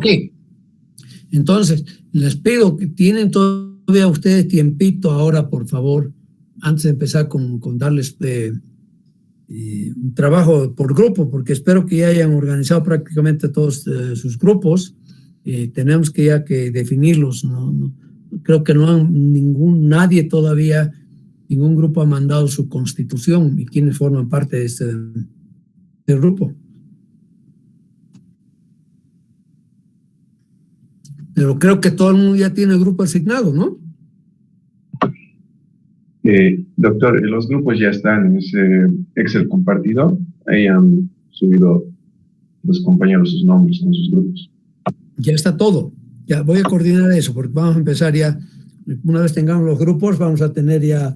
Ok. Entonces, les pido que tienen todavía ustedes tiempito ahora, por favor, antes de empezar con darles un trabajo por grupo, porque espero que ya hayan organizado prácticamente todos sus grupos. Tenemos que ya que definirlos, ¿no? Creo que no han nadie todavía, ningún grupo ha mandado su constitución y quienes forman parte de este grupo. Pero creo que todo el mundo ya tiene el grupo asignado, ¿no? Doctor, los grupos ya están en ese Excel compartido. Ahí han subido los compañeros sus nombres en sus grupos. Ya está todo. Ya voy a coordinar eso porque vamos a empezar ya. Una vez tengamos los grupos, vamos a tener ya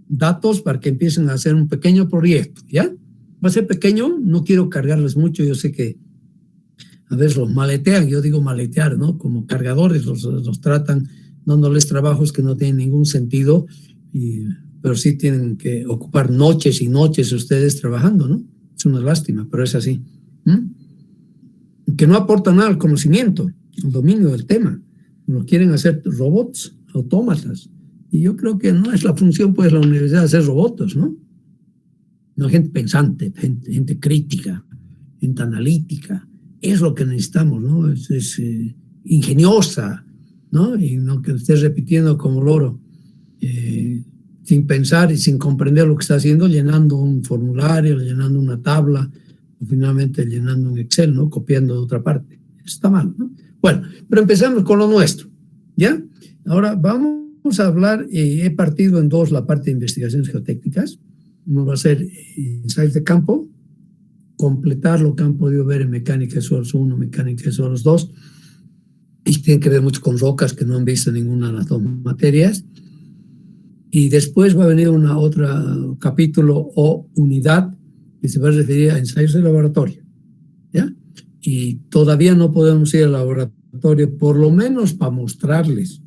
datos para que empiecen a hacer un pequeño proyecto, ¿ya? Va a ser pequeño, no quiero cargarles mucho. Yo sé que a veces los maletean, yo digo maletear, ¿no? Como cargadores, los tratan dándoles trabajos que no tienen ningún sentido, pero sí tienen que ocupar noches y noches ustedes trabajando, ¿no? Es una lástima, pero es así. Que no aporta nada al conocimiento, al dominio del tema. Lo quieren hacer robots, autómatas. Y yo creo que no es la función, pues, de la universidad hacer robots, ¿no? No, gente pensante, gente crítica, gente analítica. Es lo que necesitamos, ¿no? Es ingeniosa, ¿no? Y no que estés repitiendo como loro, sin pensar y sin comprender lo que está haciendo, llenando un formulario, llenando una tabla, o finalmente llenando un Excel, ¿no? Copiando de otra parte. Está mal, ¿no? Bueno, pero empezamos con lo nuestro, ¿ya? Ahora vamos a hablar, he partido en dos la parte de investigaciones geotécnicas. Uno va a ser ensayos de campo, completar lo que han podido ver en mecánica de suelos 1, mecánica de suelos 2, y tiene que ver mucho con rocas que no han visto ninguna de las dos materias. Y después va a venir otro capítulo o unidad que se va a referir a ensayos de laboratorio, ¿ya? Y todavía no podemos ir al laboratorio, por lo menos para mostrarles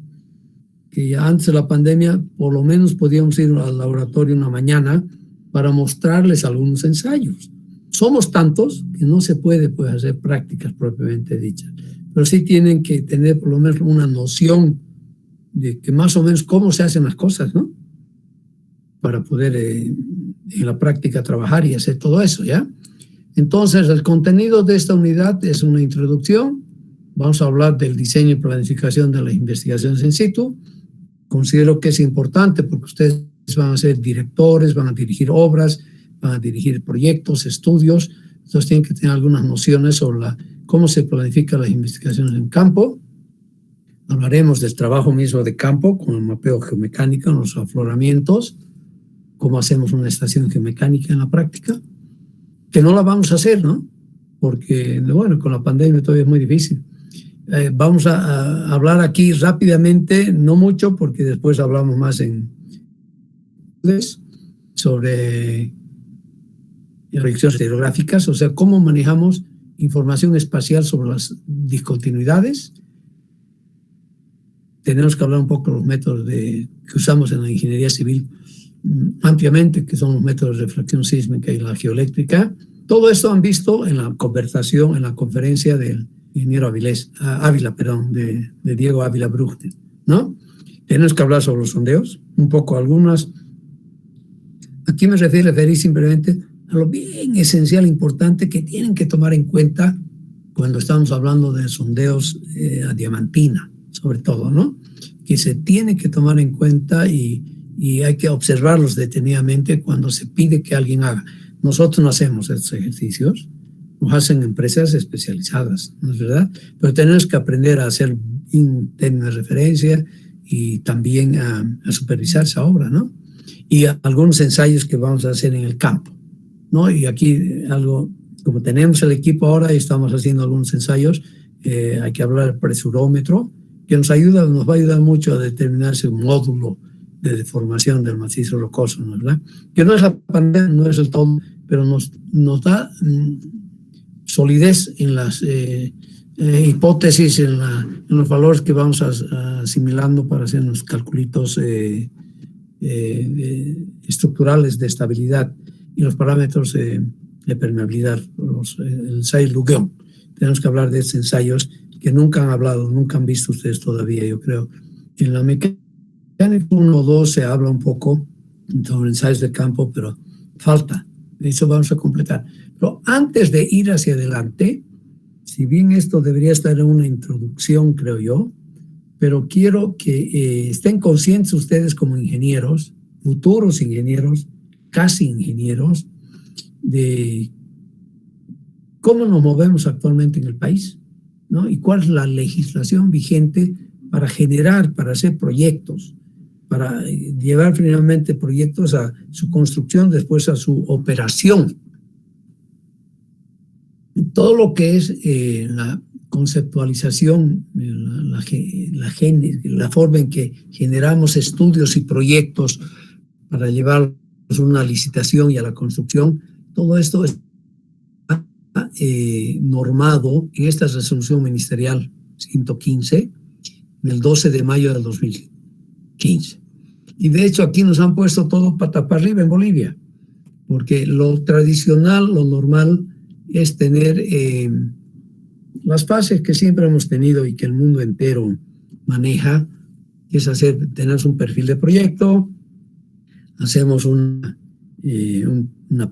que ya antes de la pandemia, por lo menos podíamos ir al laboratorio una mañana para mostrarles algunos ensayos. Somos tantos que no se puede, pues, hacer prácticas propiamente dichas, pero sí tienen que tener por lo menos una noción de que más o menos cómo se hacen las cosas, ¿no? Para poder en la práctica trabajar y hacer todo eso, ¿ya? Entonces, el contenido de esta unidad es una introducción. Vamos a hablar del diseño y planificación de las investigaciones in situ. Considero que es importante porque ustedes van a ser directores, van a dirigir obras, van a dirigir proyectos, estudios. Entonces, tienen que tener algunas nociones sobre cómo se planifican las investigaciones en campo. Hablaremos del trabajo mismo de campo, con el mapeo geomecánico, los afloramientos, cómo hacemos una estación geomecánica en la práctica, que no la vamos a hacer, ¿no? Porque, bueno, con la pandemia todavía es muy difícil. Vamos a hablar aquí rápidamente, no mucho, porque después hablamos más sobre proyecciones hidrográficas, o sea, cómo manejamos información espacial sobre las discontinuidades. Tenemos que hablar un poco de los métodos que usamos en la ingeniería civil ampliamente, que son los métodos de refracción sísmica y la geoeléctrica. Todo esto han visto en la conversación, en la conferencia del ingeniero Ávila, de Diego Ávila Brugde, ¿no? Tenemos que hablar sobre los sondeos, un poco algunas. Aquí me referí simplemente a lo bien esencial, importante que tienen que tomar en cuenta cuando estamos hablando de sondeos a diamantina, sobre todo, ¿no? Que se tiene que tomar en cuenta y hay que observarlos detenidamente cuando se pide que alguien haga. Nosotros no hacemos estos ejercicios, los hacen empresas especializadas, ¿no es verdad? Pero tenemos que aprender a hacer términos de referencia y también a supervisar esa obra, ¿no? Y algunos ensayos que vamos a hacer en el campo, ¿no? Y aquí como tenemos el equipo ahora y estamos haciendo algunos ensayos, hay que hablar del presurómetro, que nos va a ayudar mucho a determinar ese módulo de deformación del macizo rocoso, ¿no es verdad? Que no es la pandemia, no es el todo, pero nos da solidez en las hipótesis, en los valores que vamos asimilando para hacer unos calculitos estructurales de estabilidad y los parámetros de permeabilidad, el ensayo Lugueón. Tenemos que hablar de estos ensayos que nunca han hablado, nunca han visto ustedes todavía, yo creo. En la mecánica 1 o 2 se habla un poco sobre ensayos de campo, pero falta. Eso vamos a completar. Pero antes de ir hacia adelante, si bien esto debería estar en una introducción, creo yo, pero quiero que estén conscientes ustedes como ingenieros, futuros ingenieros, casi ingenieros, de cómo nos movemos actualmente en el país, ¿no? Y cuál es la legislación vigente para generar, para hacer proyectos, para llevar finalmente proyectos a su construcción, después a su operación. Todo lo que es la conceptualización, la forma en que generamos estudios y proyectos para llevarlos a una licitación y a la construcción, todo esto está normado en esta resolución ministerial 115 del 12 de mayo del 2015. Y de hecho aquí nos han puesto todo pata para arriba en Bolivia, porque lo tradicional, lo normal es tener las fases que siempre hemos tenido y que el mundo entero maneja, que es tener un perfil de proyecto, hacemos una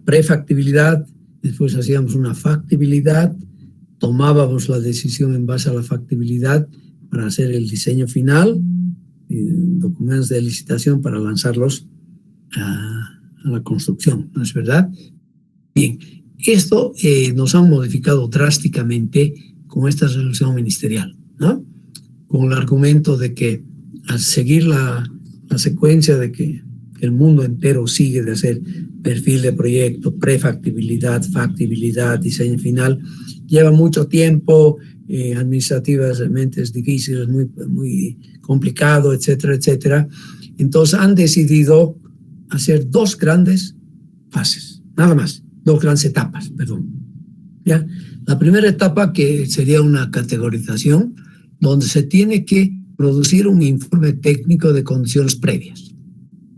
prefactibilidad, después hacíamos una factibilidad, tomábamos la decisión en base a la factibilidad para hacer el diseño final, documentos de licitación para lanzarlos a la construcción, ¿no es verdad? Bien, esto nos han modificado drásticamente con esta resolución ministerial, ¿no? Con el argumento de que al seguir la secuencia de que el mundo entero sigue de hacer perfil de proyecto, prefactibilidad, factibilidad, diseño final, lleva mucho tiempo, administrativamente es difícil, es muy complicado, etcétera, etcétera. Entonces han decidido hacer 2 grandes fases, nada más, 2 grandes etapas, perdón. ¿Ya? La primera etapa, que sería una categorización, donde se tiene que producir un informe técnico de condiciones previas,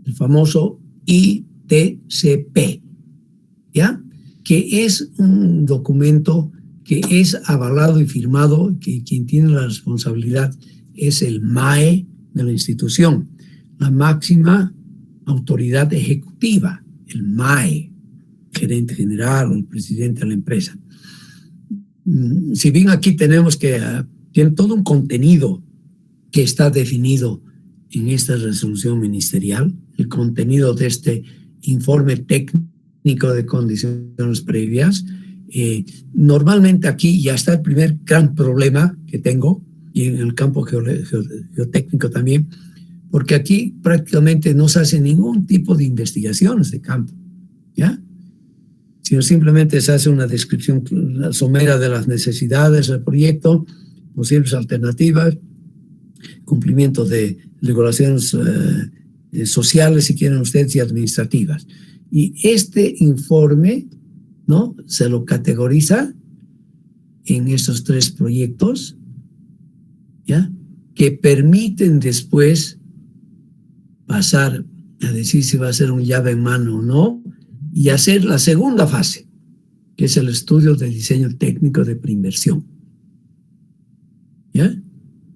el famoso ITCP, ¿ya? Que es un documento que es avalado y firmado, que quien tiene la responsabilidad es el MAE de la institución, la máxima autoridad ejecutiva, el MAE, gerente general o el presidente de la empresa. Si bien aquí tenemos que tiene todo un contenido que está definido en esta resolución ministerial, el contenido de este informe técnico de condiciones previas. Normalmente aquí ya está el primer gran problema que tengo, y en el campo geotécnico también, porque aquí prácticamente no se hace ningún tipo de investigaciones de campo, ¿ya? Sino simplemente se hace una descripción somera de las necesidades del proyecto, posibles alternativas, cumplimiento de regulaciones sociales, si quieren ustedes, y administrativas. Y este informe, ¿no?, se lo categoriza en estos 3 proyectos, ¿ya?, que permiten después pasar a decir si va a ser un llave en mano o no, y hacer la segunda fase, que es el estudio de diseño técnico de preinversión, ¿ya?,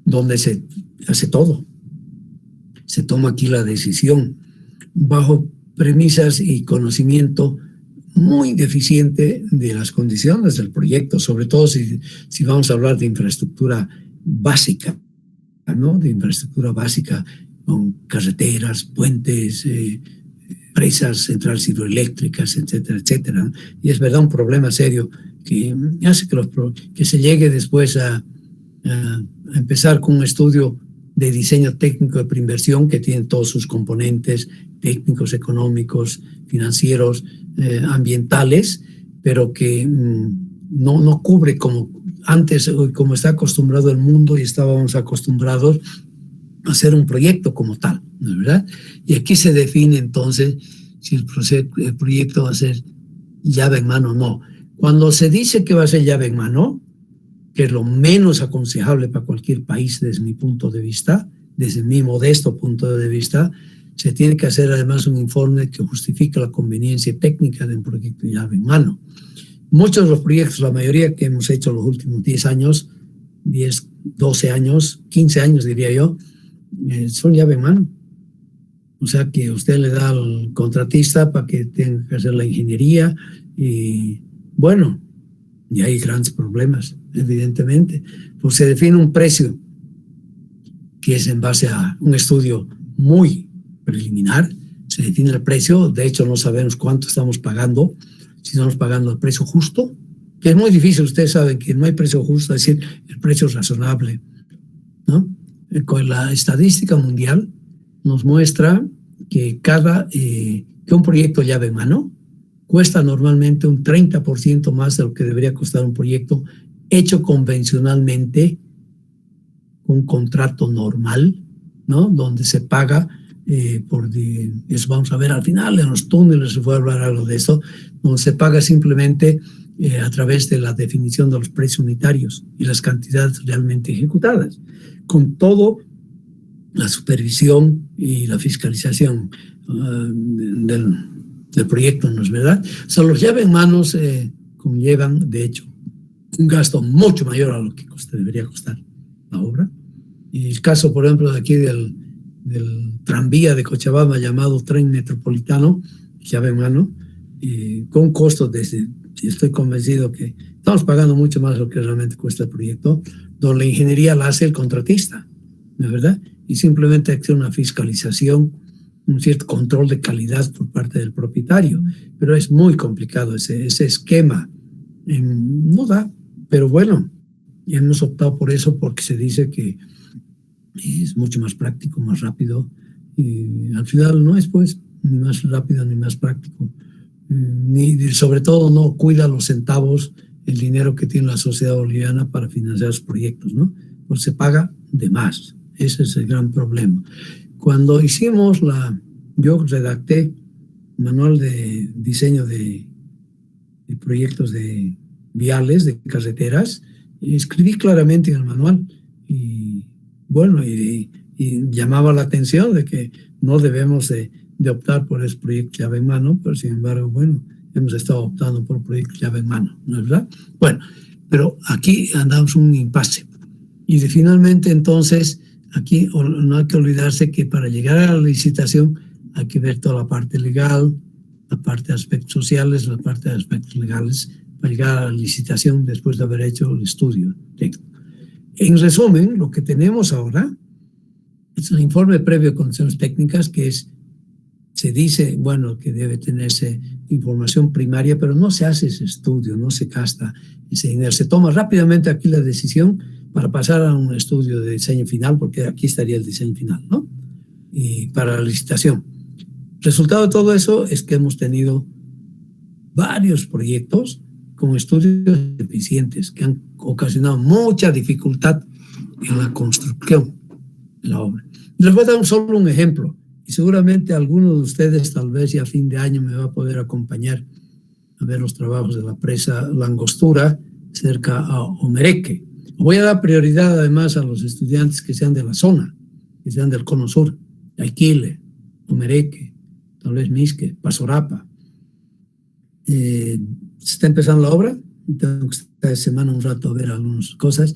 donde se hace todo. Se toma aquí la decisión bajo premisas y conocimiento muy deficiente de las condiciones del proyecto, sobre todo si vamos a hablar de infraestructura básica, ¿no?, de infraestructura básica con carreteras, puentes, presas, centrales hidroeléctricas, etcétera, etcétera. Y es verdad un problema serio que hace que se llegue después a empezar con un estudio de diseño técnico de preinversión que tiene todos sus componentes técnicos, económicos, financieros, ambientales, pero que no cubre como antes, como está acostumbrado el mundo y estábamos acostumbrados a hacer un proyecto como tal, ¿no es verdad? Y aquí se define entonces si el proyecto va a ser llave en mano o no. Cuando se dice que va a ser llave en mano, que es lo menos aconsejable para cualquier país desde mi punto de vista, desde mi modesto punto de vista, se tiene que hacer además un informe que justifique la conveniencia técnica de un proyecto llave en mano. Muchos de los proyectos, la mayoría que hemos hecho los últimos 10 años, 10, 12 años, 15 años diría yo, son llave en mano. O sea que usted le da al contratista para que tenga que hacer la ingeniería y bueno, y hay grandes problemas, evidentemente. Pues se define un precio que es en base a un estudio muy preliminar, se define el precio, de hecho no sabemos cuánto estamos pagando, si estamos pagando el precio justo, que es muy difícil, ustedes saben que no hay precio justo, es decir, el precio es razonable, ¿no? Con la estadística mundial nos muestra que que un proyecto llave en mano cuesta normalmente un 30% más de lo que debería costar un proyecto hecho convencionalmente, un contrato normal, ¿no? Donde se paga eso vamos a ver al final, en los túneles se puede hablar algo de eso, donde se paga simplemente a través de la definición de los precios unitarios y las cantidades realmente ejecutadas, con todo la supervisión y la fiscalización del proyecto, ¿no es verdad? O sea, los llave en manos conllevan, de hecho, un gasto mucho mayor a lo que debería costar la obra. Y el caso, por ejemplo, de aquí del tranvía de Cochabamba llamado Tren Metropolitano, llave en mano, con costos estoy convencido que estamos pagando mucho más de lo que realmente cuesta el proyecto, donde la ingeniería la hace el contratista, ¿no es verdad? Y simplemente hay que hacer una fiscalización, un cierto control de calidad por parte del propietario, pero es muy complicado ese esquema. No da, pero bueno, ya hemos optado por eso porque se dice que es mucho más práctico, más rápido, y al final no es pues ni más rápido ni más práctico, ni sobre todo no cuida los centavos, el dinero que tiene la sociedad boliviana para financiar sus proyectos, ¿no? Pues se paga de más, ese es el gran problema. Cuando hicimos yo redacté manual de diseño de proyectos de viales, de carreteras, y escribí claramente en el manual y bueno, y llamaba la atención de que no debemos de optar por ese proyecto llave en mano, pero sin embargo, bueno, hemos estado optando por proyectos llave en mano, ¿no es verdad? Bueno, pero aquí andamos un impasse. Y finalmente, entonces, aquí no hay que olvidarse que para llegar a la licitación hay que ver toda la parte legal, la parte de aspectos sociales, la parte de aspectos legales, para llegar a la licitación después de haber hecho el estudio técnico. En resumen, lo que tenemos ahora es un informe previo de condiciones técnicas que se dice, bueno, que debe tenerse información primaria, pero no se hace ese estudio, no se gasta ese dinero. Se toma rápidamente aquí la decisión para pasar a un estudio de diseño final, porque aquí estaría el diseño final, ¿no? Y para la licitación. Resultado de todo eso es que hemos tenido varios proyectos con estudios deficientes que han ocasionado mucha dificultad en la construcción de la obra. Les voy a dar solo un ejemplo y seguramente alguno de ustedes tal vez ya a fin de año me va a poder acompañar a ver los trabajos de la presa La Angostura cerca a Omereque. Voy a dar prioridad además a los estudiantes que sean de la zona, que sean del Cono Sur, Aiquile, Omereque, tal vez Misque, Pasorapa. Se está empezando la obra, tengo que estar esta semana un rato a ver algunas cosas.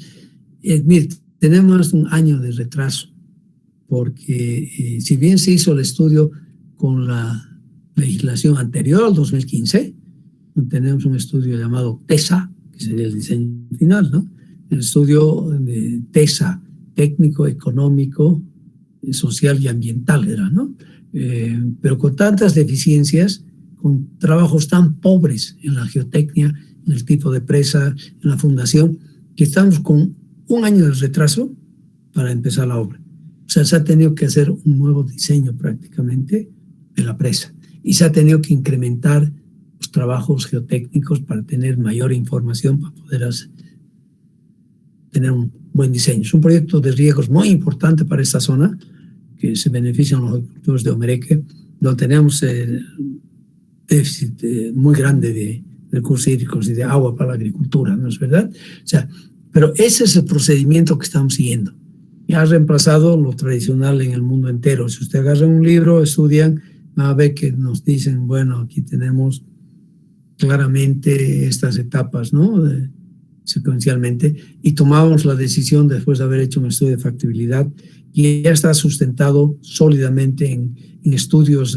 Mire, tenemos un año de retraso, porque si bien se hizo el estudio con la legislación anterior al 2015, tenemos un estudio llamado TESA, que sería el diseño final, ¿no? El estudio de TESA, técnico, económico, social y ambiental era, ¿no? Pero con tantas deficiencias, con trabajos tan pobres en la geotecnia, en el tipo de presa, en la fundación, que estamos con un año de retraso para empezar la obra. O sea, se ha tenido que hacer un nuevo diseño prácticamente de la presa y se ha tenido que incrementar los trabajos geotécnicos para tener mayor información, para poder tener un buen diseño. Es un proyecto de riegos muy importante para esta zona, que se benefician los agricultores de Omereque, donde tenemos déficit muy grande de recursos hídricos y de agua para la agricultura, ¿no es verdad? O sea, pero ese es el procedimiento que estamos siguiendo. Y ha reemplazado lo tradicional en el mundo entero. Si usted agarra un libro, estudian, va a ver que nos dicen, bueno, aquí tenemos claramente estas etapas, ¿no? secuencialmente, y tomamos la decisión después de haber hecho un estudio de factibilidad y ya está sustentado sólidamente en estudios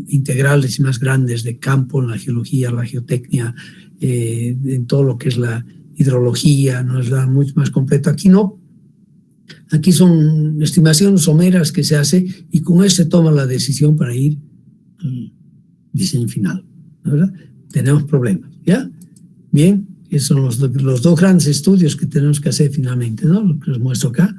integrales y más grandes de campo, en la geología, la geotecnia, en todo lo que es la hidrología, no es la mucho más completo. Aquí no. Aquí son estimaciones someras que se hace y con eso se toma la decisión para ir al diseño final, ¿verdad? Tenemos problemas, ¿ya? Bien, esos son los dos grandes estudios que tenemos que hacer finalmente, ¿no? Lo que les muestro acá,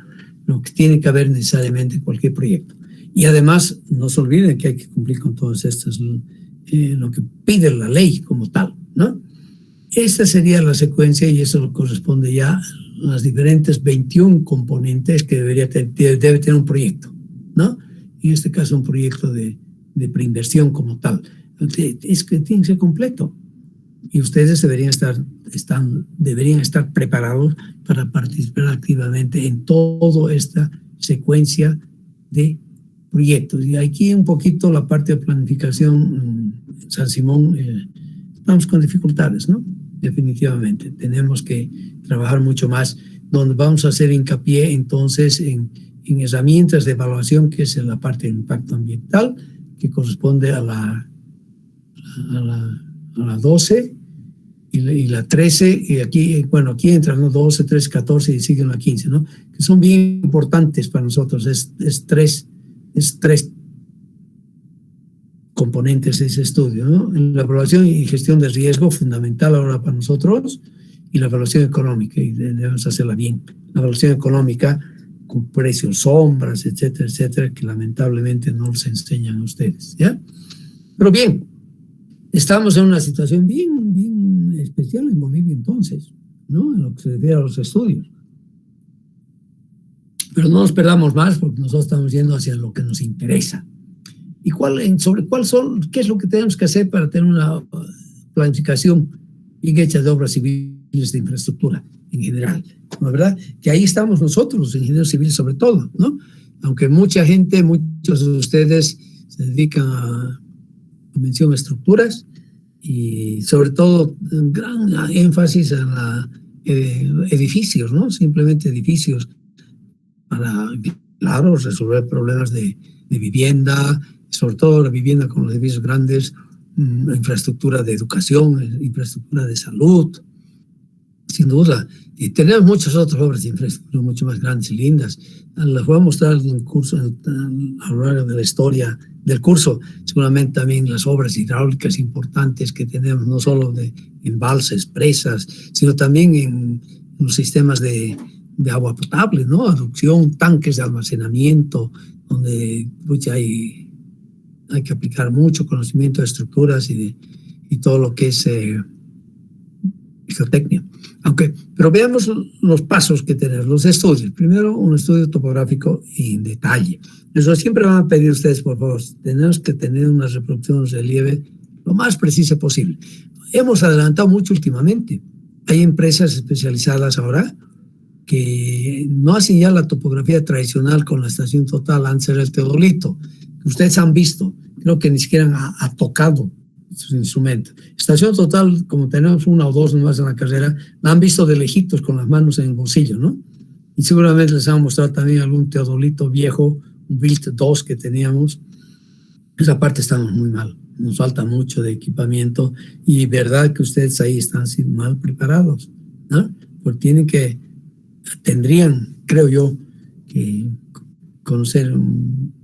lo que tiene que haber necesariamente en cualquier proyecto. Y además, no se olviden que hay que cumplir con todas estas, lo que pide la ley como tal, ¿no? Esta sería la secuencia y eso corresponde ya a las diferentes 21 componentes que debe tener un proyecto, ¿no? En este caso, un proyecto de preinversión como tal. Es que tiene que ser completo. Y ustedes deberían estar preparados para participar activamente en toda esta secuencia de proyectos. Y aquí un poquito la parte de planificación, San Simón, estamos con dificultades, ¿no? Definitivamente. Tenemos que trabajar mucho más, donde vamos a hacer hincapié entonces en herramientas de evaluación, que es la parte de impacto ambiental, que corresponde a la 12 y la 13, y aquí, bueno, aquí entran los 12, 13, 14 y siguen la 15, ¿no? Que son bien importantes para nosotros. Es tres componentes de ese estudio, ¿no? La evaluación y gestión de riesgo, fundamental ahora para nosotros, y la evaluación económica, y debemos hacerla bien. La evaluación económica con precios, sombras, etcétera, etcétera, que lamentablemente no los enseñan a ustedes, ¿ya? Pero bien, estamos en una situación bien especial en Bolivia entonces, ¿no? En lo que se refiere a los estudios. Pero no nos perdamos más porque nosotros estamos yendo hacia lo que nos interesa. ¿Y qué es lo que tenemos que hacer para tener una planificación bien hecha de obras civiles de infraestructura en general? ¿No es verdad? Que ahí estamos nosotros, los ingenieros civiles sobre todo, ¿no? Aunque mucha gente, muchos de ustedes se dedican a mención a estructuras y sobre todo un gran énfasis en edificios, ¿no? Simplemente edificios para, claro, resolver problemas de vivienda, sobre todo la vivienda con los edificios grandes, infraestructura de educación, infraestructura de salud, sin duda. Y tenemos muchas otras obras de infraestructura mucho más grandes y lindas. Las voy a mostrar en el curso, a lo largo de la historia del curso. Seguramente también las obras hidráulicas importantes que tenemos, no solo de embalses, presas, sino también en los sistemas de agua potable, ¿no? Aducción, tanques de almacenamiento, donde hay que aplicar mucho conocimiento de estructuras y todo lo que es geotecnia. Pero veamos los pasos que tenemos, los estudios. Primero, un estudio topográfico en detalle. Eso siempre van a pedir ustedes, por favor, tenemos que tener una reproducción de relieve lo más precisa posible. Hemos adelantado mucho últimamente. Hay empresas especializadas ahora que no hacen ya la topografía tradicional con la estación total, antes era el teodolito, que ustedes han visto, creo que ni siquiera ha tocado su instrumento. Estación total, como tenemos una o dos nomás en la carrera, la han visto de lejitos con las manos en el bolsillo, ¿no? Y seguramente les han mostrado también algún teodolito viejo, un Built 2 que teníamos. Esa parte estamos muy mal, nos falta mucho de equipamiento y verdad que ustedes ahí están mal preparados, ¿no? Porque tendrían, creo yo, que conocer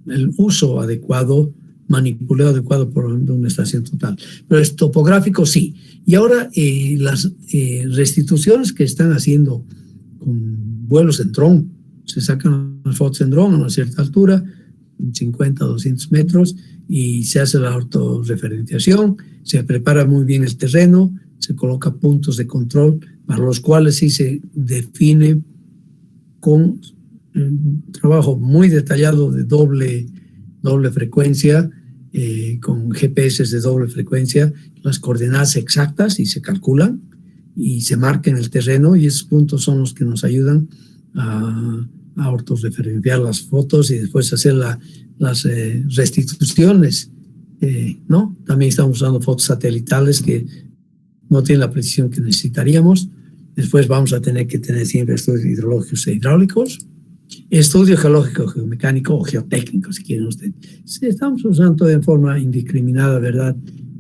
el uso adecuado, manipulado adecuado por una estación total. Pero es topográfico, sí. Y ahora las restituciones que están haciendo con vuelos en dron, se sacan las fotos en dron a una cierta altura, 50 o 200 metros, y se hace la autorreferenciación, se prepara muy bien el terreno, se coloca puntos de control para los cuales sí se define con un trabajo muy detallado de doble frecuencia, con GPS de doble frecuencia, las coordenadas exactas y se calculan y se marcan en el terreno, y esos puntos son los que nos ayudan a autorreferenciar las fotos y después hacer las restituciones, ¿no? También estamos usando fotos satelitales que no tienen la precisión que necesitaríamos. Después vamos a tener que tener siempre estudios hidrológicos e hidráulicos, estudio geológico, geomecánico o geotécnico, si quieren ustedes. Sí, estamos usando de forma indiscriminada, ¿verdad?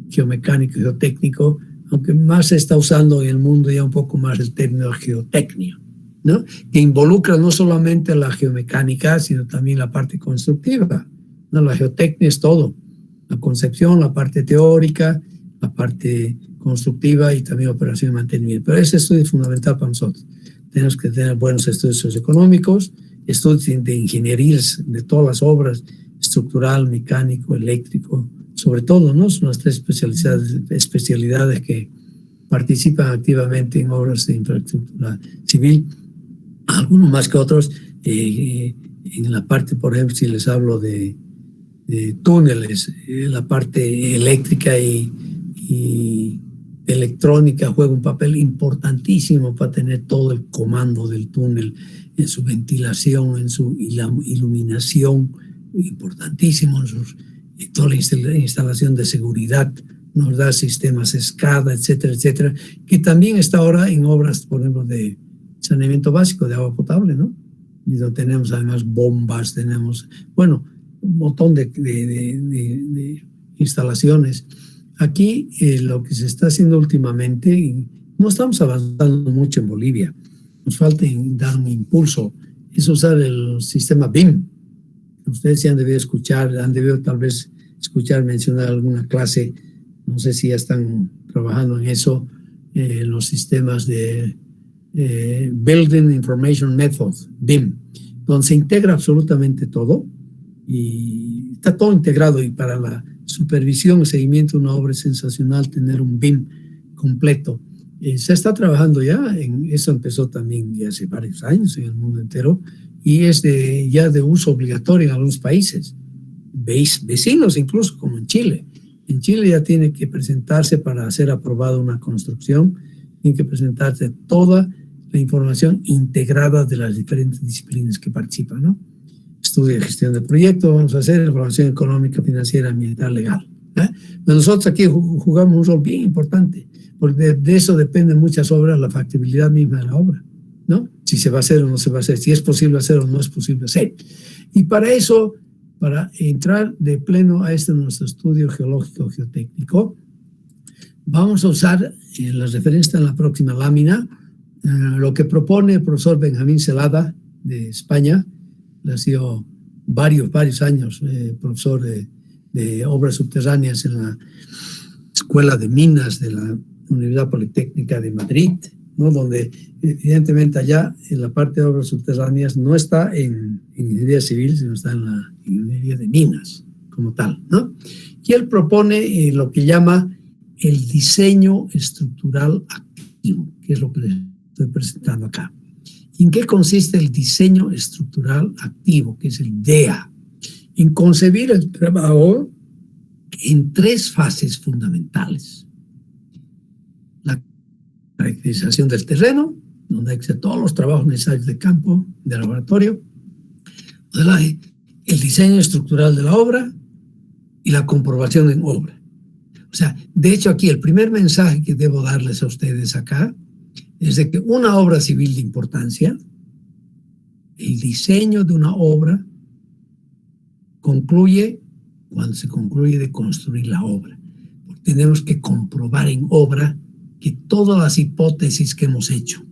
Geomecánico y geotécnico, aunque más se está usando en el mundo ya un poco más el término geotecnia, ¿no? Que involucra no solamente la geomecánica, sino también la parte constructiva, ¿no? La geotecnia es todo, la concepción, la parte teórica, la parte constructiva y también operación y mantenimiento. Pero ese estudio es fundamental para nosotros. Tenemos que tener buenos estudios socioeconómicos, estudios de ingeniería de todas las obras, estructural, mecánico, eléctrico, sobre todo, ¿no? Son las tres especialidades que participan activamente en obras de infraestructura civil, algunos más que otros. En la parte, por ejemplo, si les hablo de túneles, la parte eléctrica y electrónica juega un papel importantísimo para tener todo el comando del túnel, en su ventilación, en su iluminación, importantísimo, en toda la instalación de seguridad, nos da sistemas SCADA, etcétera, etcétera, que también está ahora en obras, por ejemplo, de saneamiento básico de agua potable, ¿no? Y donde tenemos además bombas, tenemos, bueno, un montón de instalaciones. Aquí lo que se está haciendo últimamente, y no estamos avanzando mucho en Bolivia, nos falta dar un impulso, es usar el sistema BIM. Ustedes se han debido escuchar, han debido tal vez escuchar mencionar alguna clase, no sé si ya están trabajando en eso, los sistemas de Building Information Method, BIM, donde se integra absolutamente todo y está todo integrado, y para la supervisión y seguimiento de una obra es sensacional tener un BIM completo. Se está trabajando ya, eso empezó también ya hace varios años en el mundo entero, y es ya de uso obligatorio en algunos países, vecinos incluso, como en Chile. En Chile ya tiene que presentarse para ser aprobada una construcción, tiene que presentarse toda la información integrada de las diferentes disciplinas que participan, ¿no? Estudio de gestión de proyectos, vamos a hacer evaluación económica, financiera, ambiental, legal. Nosotros aquí jugamos un rol bien importante, porque de eso dependen muchas obras, la factibilidad misma de la obra, ¿no? Si se va a hacer o no se va a hacer, si es posible hacer o no es posible hacer. Y para eso, para entrar de pleno a nuestro estudio geológico geotécnico, vamos a usar las referencias en la próxima lámina, lo que propone el profesor Benjamín Celada de España. Ha sido varios años profesor de obras subterráneas en la Escuela de Minas de la Universidad Politécnica de Madrid, ¿no? Donde evidentemente allá en la parte de obras subterráneas no está en ingeniería civil, sino está en la ingeniería de minas como tal, ¿no? Y él propone lo que llama el diseño estructural activo, que es lo que les estoy presentando acá. ¿En qué consiste el diseño estructural activo, que es el DEA? En concebir el trabajo en tres fases fundamentales. La caracterización del terreno, donde hay que hacer todos los trabajos necesarios de campo, de laboratorio, el diseño estructural de la obra y la comprobación en obra. O sea, de hecho aquí el primer mensaje que debo darles a ustedes acá es de que una obra civil de importancia, el diseño de una obra concluye cuando se concluye de construir la obra. Porque tenemos que comprobar en obra que todas las hipótesis que hemos hecho,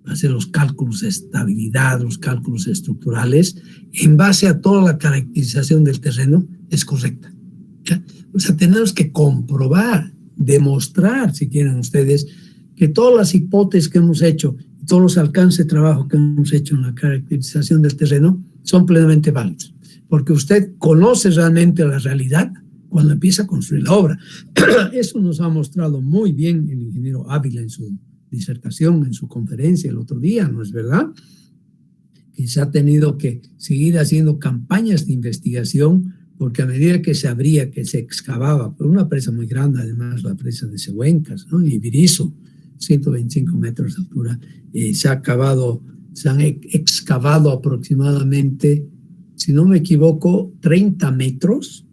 hacer los cálculos de estabilidad, los cálculos estructurales, en base a toda la caracterización del terreno, es correcta. ¿Ya? O sea, tenemos que comprobar, demostrar, si quieren ustedes, que todas las hipótesis que hemos hecho, todos los alcances de trabajo que hemos hecho en la caracterización del terreno son plenamente válidos, porque usted conoce realmente la realidad cuando empieza a construir la obra. Eso nos ha mostrado muy bien el ingeniero Ávila en su disertación, en su conferencia el otro día, ¿no es verdad? Que se ha tenido que seguir haciendo campañas de investigación, porque a medida que se abría, que se excavaba, por una presa muy grande, además la presa de Cehuencas, ¿no? En Ibirizo, 125 metros de altura, se han excavado aproximadamente, si no me equivoco, 30 metros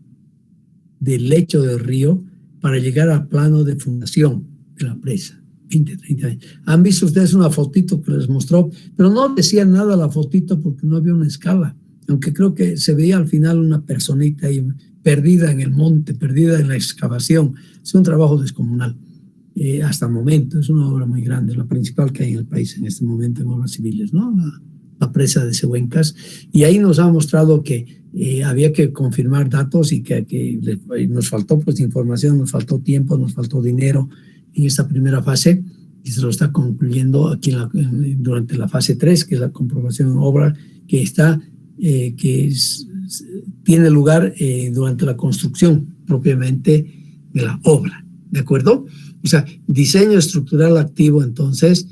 del lecho del río para llegar al plano de fundación de la presa. 20, 30 años. Han visto ustedes una fotito que les mostró, pero no decía nada la fotito porque no había una escala, aunque creo que se veía al final una personita ahí perdida en el monte, perdida en la excavación. Es un trabajo descomunal. Hasta el momento es una obra muy grande, la principal que hay en el país en este momento en obras civiles, ¿no? La presa de Sehuencas, y ahí nos ha mostrado que había que confirmar datos y que nos faltó pues información, nos faltó tiempo, nos faltó dinero en esta primera fase, y se lo está concluyendo aquí durante la fase 3, que es la comprobación en obra, que está tiene lugar durante la construcción propiamente de la obra, ¿de acuerdo? O sea, diseño estructural activo, entonces,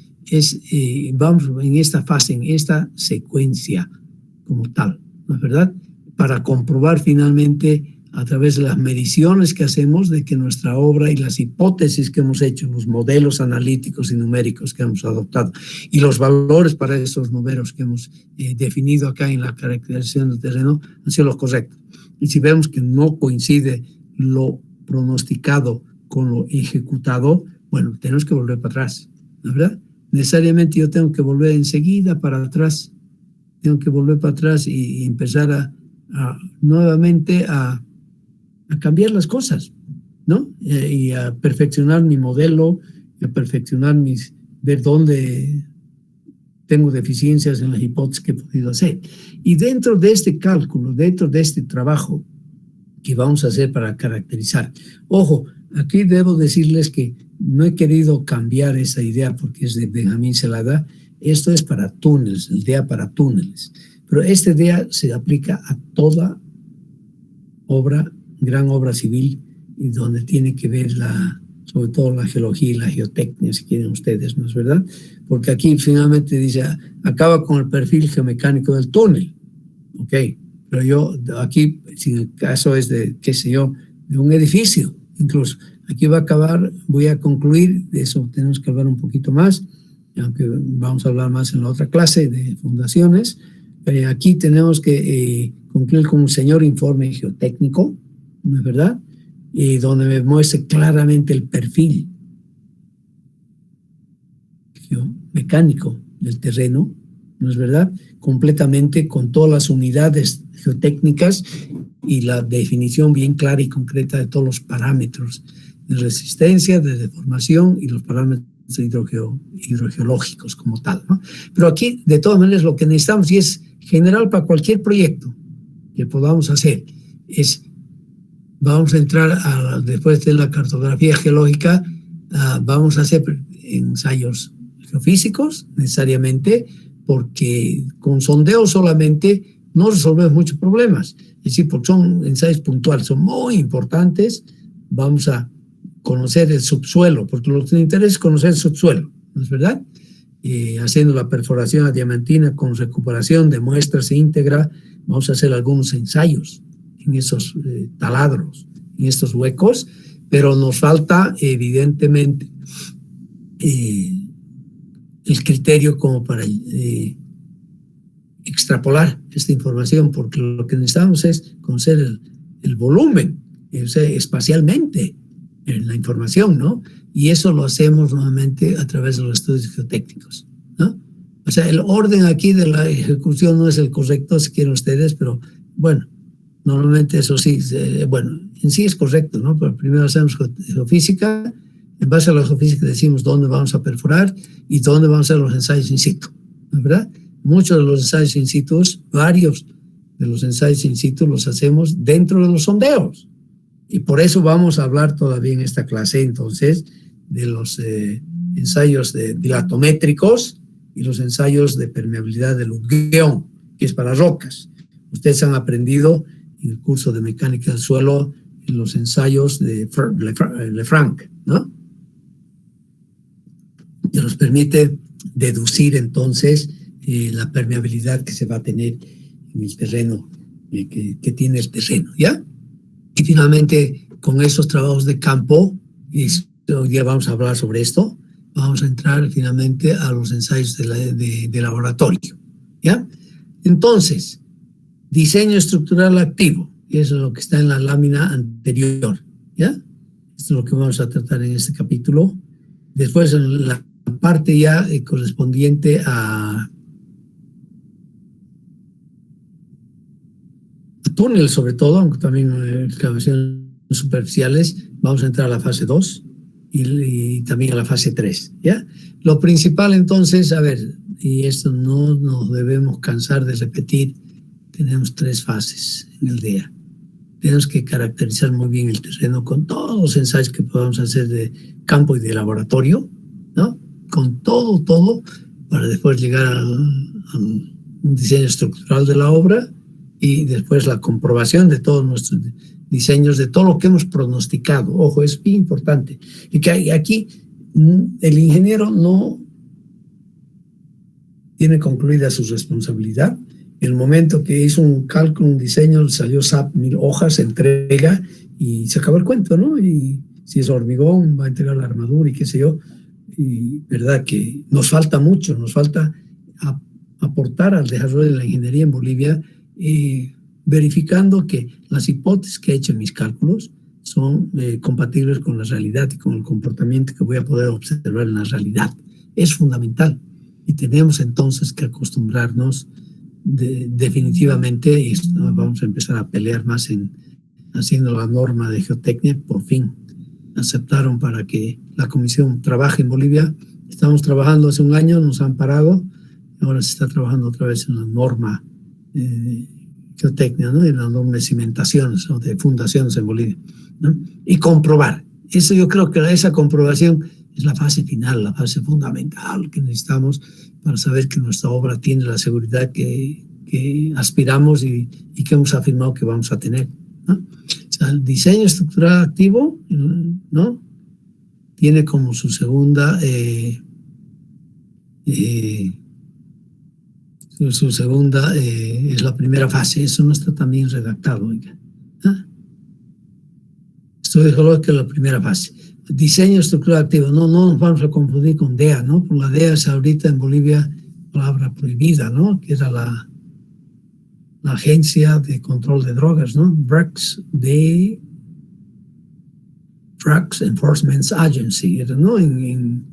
vamos en esta fase, en esta secuencia como tal, ¿no es verdad? Para comprobar finalmente a través de las mediciones que hacemos de que nuestra obra y las hipótesis que hemos hecho, los modelos analíticos y numéricos que hemos adoptado y los valores para esos números que hemos definido acá en la caracterización del terreno han sido los correctos. Y si vemos que no coincide lo pronosticado con lo ejecutado, bueno, tenemos que volver para atrás, ¿no es verdad? Necesariamente yo tengo que volver enseguida para atrás, tengo que volver para atrás y empezar nuevamente a cambiar las cosas, ¿no? Y a perfeccionar mi modelo, a perfeccionar ver dónde tengo deficiencias en las hipótesis que he podido hacer. Y dentro de este cálculo, dentro de este trabajo que vamos a hacer para caracterizar, ojo, aquí debo decirles que no he querido cambiar esa idea porque es de Benjamín Zelada. Esto es para túneles, el DEA para túneles. Pero este DEA se aplica a toda obra, gran obra civil, y donde tiene que ver sobre todo la geología y la geotecnia, si quieren ustedes, ¿no es verdad? Porque aquí finalmente dice, acaba con el perfil geomecánico del túnel. Ok, pero yo aquí, si el caso es de, qué sé yo, de un edificio, incluso. Aquí va a acabar, voy a concluir, de eso tenemos que hablar un poquito más, aunque vamos a hablar más en la otra clase de fundaciones. Aquí tenemos que concluir con un señor informe geotécnico, ¿no es verdad? Donde me muestre claramente el perfil geomecánico del terreno, ¿no es verdad? Completamente con todas las unidades geotécnicas y la definición bien clara y concreta de todos los parámetros de resistencia, de deformación y los parámetros hidrogeológicos como tal, ¿no? Pero aquí, de todas maneras, lo que necesitamos, y es general para cualquier proyecto que podamos hacer, vamos a entrar después de la cartografía geológica, vamos a hacer ensayos geofísicos necesariamente, porque con sondeo solamente no resolvemos muchos problemas. Es decir, porque son ensayos puntuales, son muy importantes. Vamos a conocer el subsuelo, porque lo que nos interesa es conocer el subsuelo, ¿no es verdad? Haciendo la perforación a diamantina con recuperación de muestras íntegra, vamos a hacer algunos ensayos en esos taladros, en estos huecos, pero nos falta evidentemente el criterio como para extrapolar esta información, porque lo que necesitamos es conocer el volumen, o sea, espacialmente, la información, ¿no? Y eso lo hacemos nuevamente a través de los estudios geotécnicos, ¿no? O sea, el orden aquí de la ejecución no es el correcto, si quieren ustedes, pero bueno, normalmente eso sí, bueno, en sí es correcto, ¿no? Pero primero hacemos geofísica, en base a la geofísica decimos dónde vamos a perforar y dónde vamos a hacer los ensayos in situ, ¿no es verdad? Muchos de los ensayos in situ, varios de los ensayos in situ los hacemos dentro de los sondeos. Y por eso vamos a hablar todavía en esta clase, entonces, de los ensayos dilatométricos y los ensayos de permeabilidad de Lugueón, que es para rocas. Ustedes han aprendido en el curso de mecánica del suelo en los ensayos de Lefranc, ¿no? Que nos permite deducir entonces la permeabilidad que se va a tener en el terreno, que tiene el terreno, ¿ya? Y finalmente, con estos trabajos de campo, y hoy día vamos a hablar sobre esto, vamos a entrar finalmente a los ensayos de laboratorio, ¿ya? Entonces, diseño estructural activo, y eso es lo que está en la lámina anterior, ¿ya? Esto es lo que vamos a tratar en este capítulo. Después la parte ya correspondiente a túneles sobre todo, aunque también excavaciones superficiales, vamos a entrar a la fase 2 y también a la fase 3, ¿ya? Lo principal entonces, a ver, y esto no nos debemos cansar de repetir, tenemos 3 fases en el día. Tenemos que caracterizar muy bien el terreno con todos los ensayos que podamos hacer de campo y de laboratorio, ¿no? Con todo, para después llegar a un diseño estructural de la obra y después la comprobación de todos nuestros diseños, de todo lo que hemos pronosticado. Ojo, es bien importante. Y que aquí el ingeniero no tiene concluida su responsabilidad. En el momento que hizo un cálculo, un diseño, salió SAP 1000 hojas, se entrega y se acabó el cuento, ¿no? Y si es hormigón, va a entregar la armadura y qué sé yo. Y verdad que nos falta mucho, nos falta aportar al desarrollo de la ingeniería en Bolivia, verificando que las hipótesis que he hecho en mis cálculos son compatibles con la realidad y con el comportamiento que voy a poder observar en la realidad. Es fundamental y tenemos entonces que acostumbrarnos definitivamente, y vamos a empezar a pelear más en haciendo la norma de geotecnia. Por fin aceptaron para que la comisión trabaje en Bolivia. Estamos trabajando hace un año, nos han parado, ahora se está trabajando otra vez en la norma geotecnia, ¿no? En la norma de cimentaciones o de fundaciones en Bolivia, ¿no? Y comprobar. Eso yo creo que esa comprobación es la fase final, la fase fundamental que necesitamos para saber que nuestra obra tiene la seguridad que aspiramos y que hemos afirmado que vamos a tener, ¿no? O sea, el diseño estructural activo, ¿no? Tiene como su segunda es la primera fase. Eso no está tan bien redactado, oiga. Estudio geológico es la primera fase. Diseño estructural activo, no nos vamos a confundir con DEA, ¿no? Por la DEA es ahorita en Bolivia palabra prohibida, ¿no? Que era la Agencia de Control de Drogas, ¿no? Drugs Enforcement Agency, ¿no? En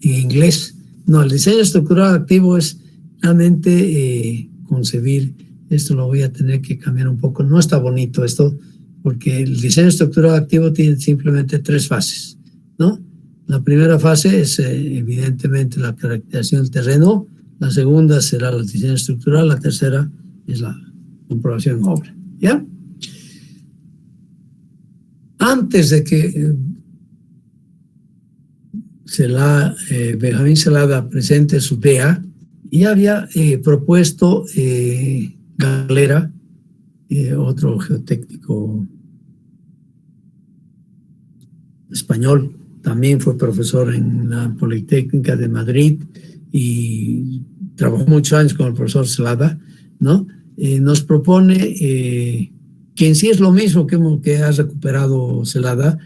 inglés. No, el diseño estructural activo es realmente concebir, esto lo voy a tener que cambiar un poco, no está bonito esto, porque el diseño estructural activo tiene simplemente 3 fases, ¿no? La primera fase es evidentemente la caracterización del terreno, la segunda será el diseño estructural, la tercera es la comprobación en obra, ¿ya? Antes de que Benjamín Zelada presente su DEA, ya había propuesto Galera, otro geotécnico español, también fue profesor en la Politécnica de Madrid y trabajó muchos años con el profesor Zelada, ¿no? Nos propone que en sí es lo mismo que ha recuperado Zelada,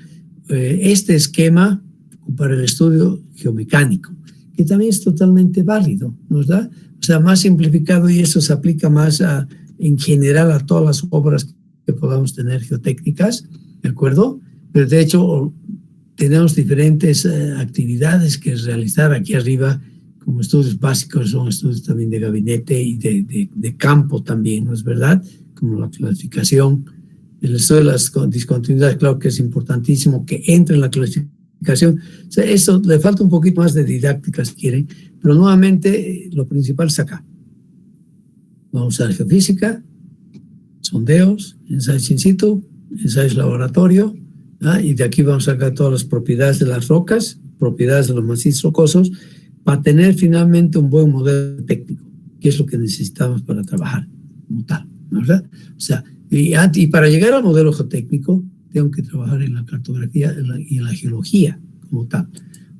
este esquema para el estudio geomecánico, que también es totalmente válido, ¿verdad? O sea, más simplificado, y eso se aplica más en general a todas las obras que podamos tener geotécnicas, ¿de acuerdo? Pero de hecho tenemos diferentes actividades que realizar aquí arriba, como estudios básicos, son estudios también de gabinete y de campo también, ¿no es verdad? Como la clasificación, el estudio de las discontinuidades, claro que es importantísimo que entre en la clasificación. O sea, eso le falta un poquito más de didáctica si quieren, pero nuevamente lo principal es acá. Vamos a usar geofísica, sondeos, ensayos in situ, ensayos laboratorio, ¿ah? Y de aquí vamos a sacar todas las propiedades de las rocas, propiedades de los macizos rocosos, para tener finalmente un buen modelo técnico, que es lo que necesitamos para trabajar como tal, ¿verdad? O sea, y para llegar al modelo geotécnico, tengo que trabajar en la cartografía y en la geología como tal.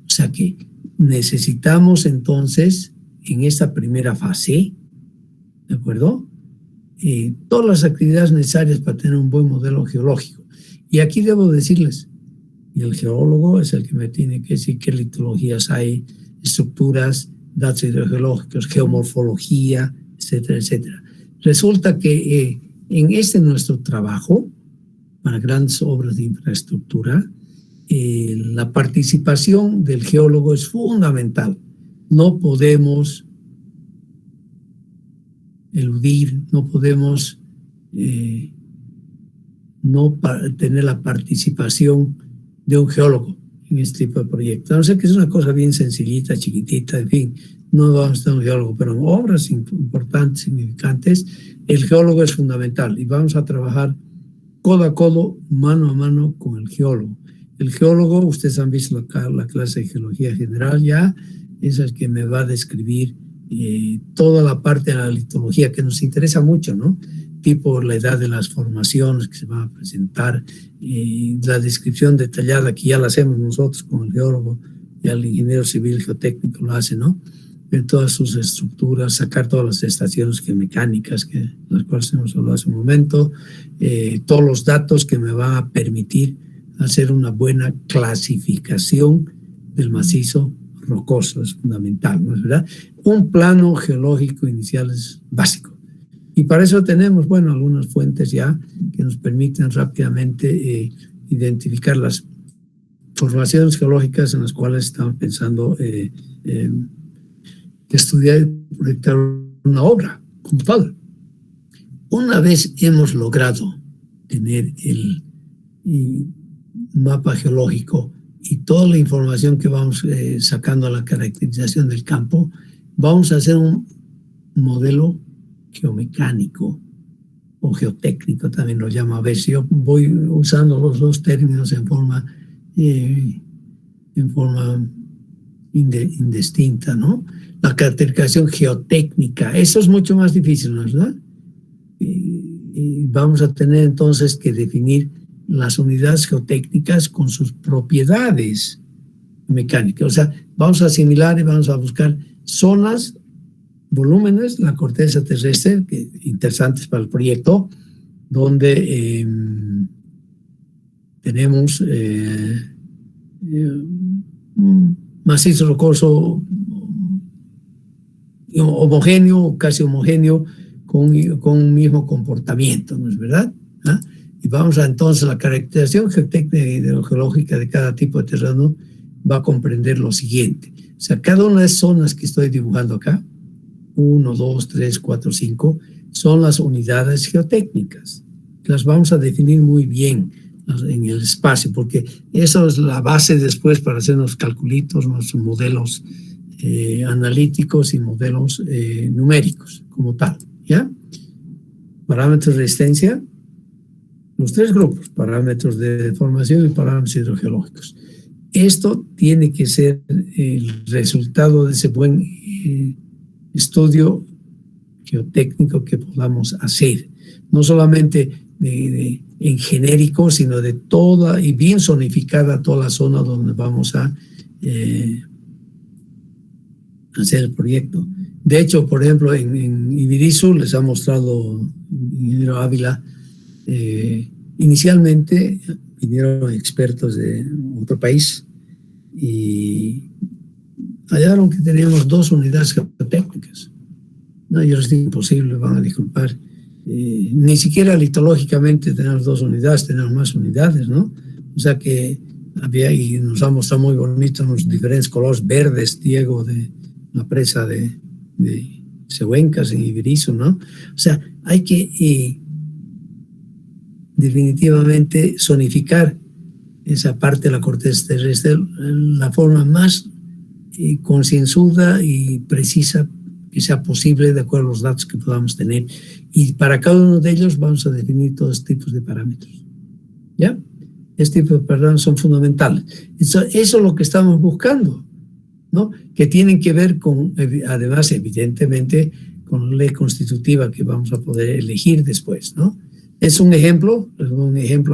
O sea que necesitamos entonces, en esta primera fase, ¿de acuerdo? Todas las actividades necesarias para tener un buen modelo geológico. Y aquí debo decirles, y el geólogo es el que me tiene que decir qué litologías hay, estructuras, datos hidrogeológicos, geomorfología, etcétera, etcétera. Resulta que en nuestro trabajo, para grandes obras de infraestructura, la participación del geólogo es fundamental. No podemos eludir, no podemos no tener la participación de un geólogo en este tipo de proyectos. No sé que es una cosa bien sencillita, chiquitita, en fin, no vamos a tener un geólogo, pero en obras importantes, significantes, el geólogo es fundamental y vamos a trabajar codo a codo, mano a mano con el geólogo. El geólogo, ustedes han visto la clase de geología general ya, es el que me va a describir toda la parte de la litología que nos interesa mucho, ¿no? Tipo la edad de las formaciones que se van a presentar, la descripción detallada que ya la hacemos nosotros con el geólogo, ya el ingeniero civil geotécnico lo hace, ¿no? Ver todas sus estructuras, sacar todas las estaciones geomecánicas, las cuales hemos hablado hace un momento, todos los datos que me van a permitir hacer una buena clasificación del macizo rocoso, es fundamental, ¿no es verdad? Un plano geológico inicial es básico. Y para eso tenemos, bueno, algunas fuentes ya que nos permiten rápidamente identificar las formaciones geológicas en las cuales estamos pensando estudiar y proyectar una obra como tal. Una vez hemos logrado tener el mapa geológico y toda la información que vamos sacando a la caracterización del campo, vamos a hacer un modelo geomecánico o geotécnico, también lo llamo a veces. Yo voy usando los dos términos en forma indistinta, ¿no? La caracterización geotécnica, eso es mucho más difícil, ¿no es verdad? Y vamos a tener entonces que definir las unidades geotécnicas con sus propiedades mecánicas. O sea, vamos a asimilar y vamos a buscar zonas, volúmenes, la corteza terrestre, que interesantes para el proyecto, donde tenemos macizo rocoso homogéneo, casi homogéneo, con un mismo comportamiento, ¿no es verdad? ¿Ah? Y vamos a entonces la caracterización geotécnica y hidrogeológica de cada tipo de terreno va a comprender lo siguiente. O sea, cada una de esas zonas que estoy dibujando acá, 1, 2, 3, 4, 5, son las unidades geotécnicas. Las vamos a definir muy bien en el espacio, porque eso es la base después para hacer los calculitos, nuestros modelos analíticos y modelos numéricos como tal, ¿ya? Parámetros de resistencia, los tres grupos, parámetros de deformación y parámetros hidrogeológicos. Esto tiene que ser el resultado de ese buen estudio geotécnico que podamos hacer, no solamente en genérico, sino de toda y bien zonificada toda la zona donde vamos a hacer el proyecto. De hecho, por ejemplo, en Ibirizu les ha mostrado ingeniero Ávila, inicialmente vinieron expertos de otro país y hallaron que teníamos 2 unidades geotécnicas. No, yo les digo imposible, van a disculpar. Ni siquiera litológicamente tenemos 2 unidades, tenemos más unidades, ¿no? O sea que había, y nos ha mostrado muy bonito los diferentes colores verdes, Diego, de la presa de Cehuencas en Ibirizu, ¿no? O sea, hay que definitivamente zonificar esa parte de la corteza terrestre la forma más concienzuda y precisa que sea posible de acuerdo a los datos que podamos tener. Y para cada uno de ellos vamos a definir todos tipos de parámetros. ¿Ya? Este tipo de parámetros son fundamentales. Eso es lo que estamos buscando, ¿no? Que tienen que ver con, además, evidentemente, con la ley constitutiva que vamos a poder elegir después, ¿no? Es un ejemplo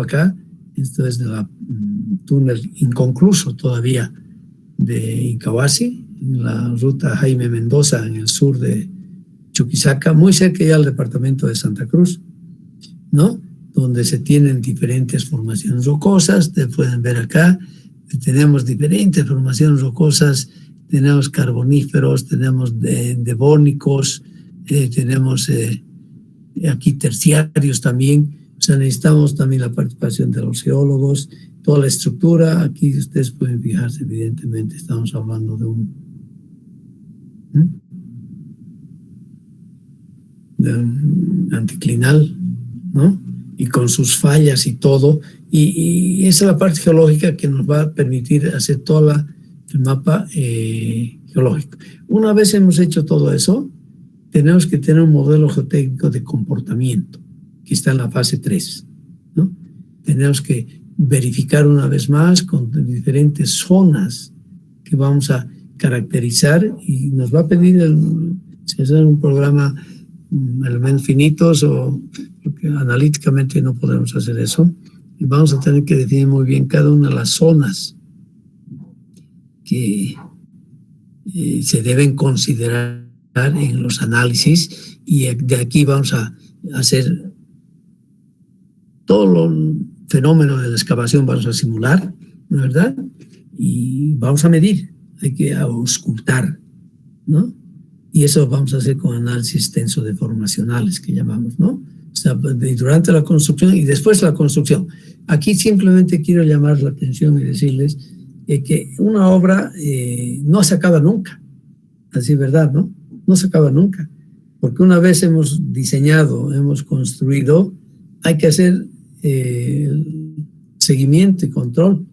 acá. Esto es de la túnel inconcluso todavía de Incahuasi, en la ruta Jaime Mendoza, en el sur de Chuquisaca, muy cerca ya al departamento de Santa Cruz, ¿no? Donde se tienen diferentes formaciones rocosas. Ustedes pueden ver acá, tenemos diferentes formaciones rocosas, tenemos carboníferos, tenemos devónicos, tenemos aquí terciarios también. O sea, necesitamos también la participación de los geólogos toda la estructura. Aquí ustedes pueden fijarse, evidentemente, estamos hablando de un anticlinal, ¿no? Y con sus fallas y todo. Y esa es la parte geológica que nos va a permitir hacer todo el mapa geológico. Una vez hemos hecho todo eso, tenemos que tener un modelo geotécnico de comportamiento, que está en la fase 3, ¿no? Tenemos que verificar una vez más con diferentes zonas que vamos a caracterizar, y nos va a pedir si hacer un programa elementos finitos, o porque analíticamente no podemos hacer eso, y vamos a tener que definir muy bien cada una de las zonas que se deben considerar en los análisis, y de aquí vamos a hacer todos los fenómenos de la excavación, vamos a simular, ¿verdad? Y vamos a medir, hay que auscultar, ¿no? Y eso vamos a hacer con análisis tensodeformacionales, que llamamos, ¿no? O sea, durante la construcción y después de la construcción. Aquí simplemente quiero llamar la atención y decirles que una obra no se acaba nunca, así, ¿verdad? No se acaba nunca, porque una vez hemos diseñado, hemos construido, hay que hacer seguimiento y control,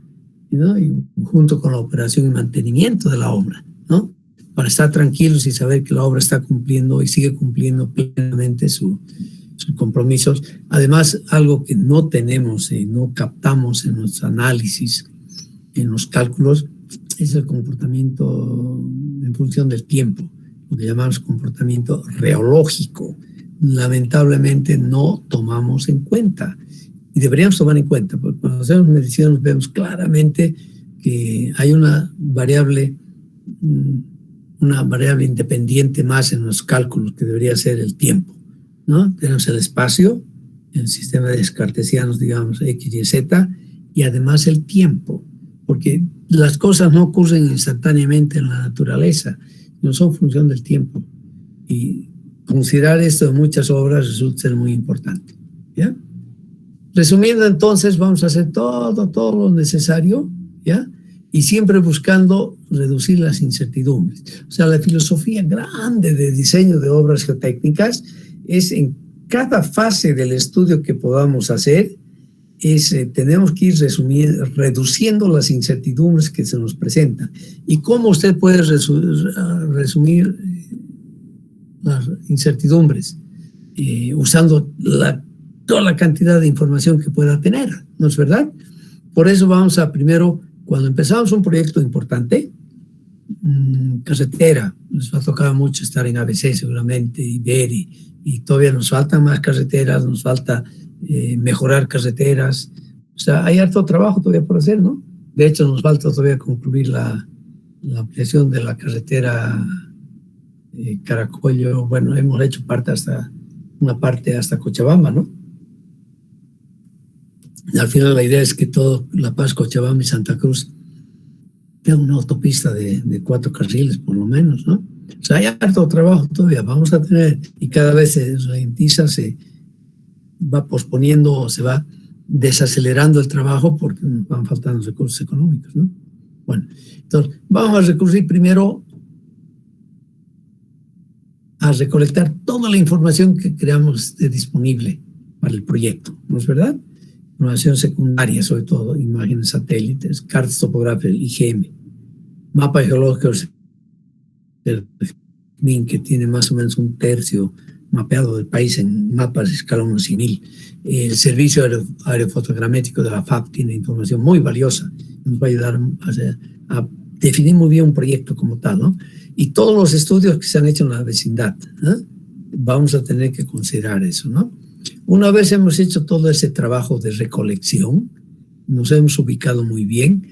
¿no? Y junto con la operación y mantenimiento de la obra, ¿no? Para estar tranquilos y saber que la obra está cumpliendo y sigue cumpliendo plenamente sus compromisos. Además, algo que no tenemos, no captamos en los análisis, en los cálculos, es el comportamiento en función del tiempo, lo que llamamos comportamiento reológico. Lamentablemente no tomamos en cuenta, y deberíamos tomar en cuenta, porque cuando hacemos mediciones vemos claramente que hay una variable independiente más en los cálculos, que debería ser el tiempo, ¿no? Tenemos el espacio, el sistema de cartesianos, digamos, X, Y, Z, y además el tiempo, porque las cosas no ocurren instantáneamente en la naturaleza, no son función del tiempo, y considerar esto en muchas obras resulta ser muy importante, ¿ya? Resumiendo, entonces, vamos a hacer todo lo necesario, ¿ya? Y siempre buscando reducir las incertidumbres. O sea, la filosofía grande de diseño de obras geotécnicas es, en cada fase del estudio que podamos hacer, tenemos que ir reduciendo las incertidumbres que se nos presentan. ¿Y cómo usted puede resumir las incertidumbres? Usando toda la cantidad de información que pueda tener, ¿no es verdad? Por eso vamos a primero, cuando empezamos un proyecto importante, carretera, nos va a tocar mucho estar en ABC seguramente, y ver, y todavía nos faltan más carreteras, nos falta mejorar carreteras. O sea, hay harto trabajo todavía por hacer, ¿no? De hecho, nos falta todavía concluir la ampliación de la carretera Caracollo. Bueno, hemos hecho una parte hasta Cochabamba, ¿no? Y al final la idea es que todo La Paz, Cochabamba y Santa Cruz tenga una autopista de 4 carriles por lo menos, ¿no? O sea, hay harto trabajo todavía, vamos a tener, y cada vez se ralentiza, se va posponiendo, se va desacelerando el trabajo porque nos van faltando recursos económicos, ¿no? Bueno, entonces vamos a recurrir primero a recolectar toda la información que creamos disponible para el proyecto, ¿no es verdad? Información secundaria, sobre todo, imágenes satélites, cartas topográficas, IGM, mapa geológico del MIN, que tiene más o menos 1/3 mapeado del país en mapas de escala 1/100.000. El servicio aerofotogramétrico de la FAP tiene información muy valiosa, nos va a ayudar a definir muy bien un proyecto como tal, ¿no? Y todos los estudios que se han hecho en la vecindad, ¿eh? Vamos a tener que considerar eso, ¿no? Una vez hemos hecho todo ese trabajo de recolección, nos hemos ubicado muy bien,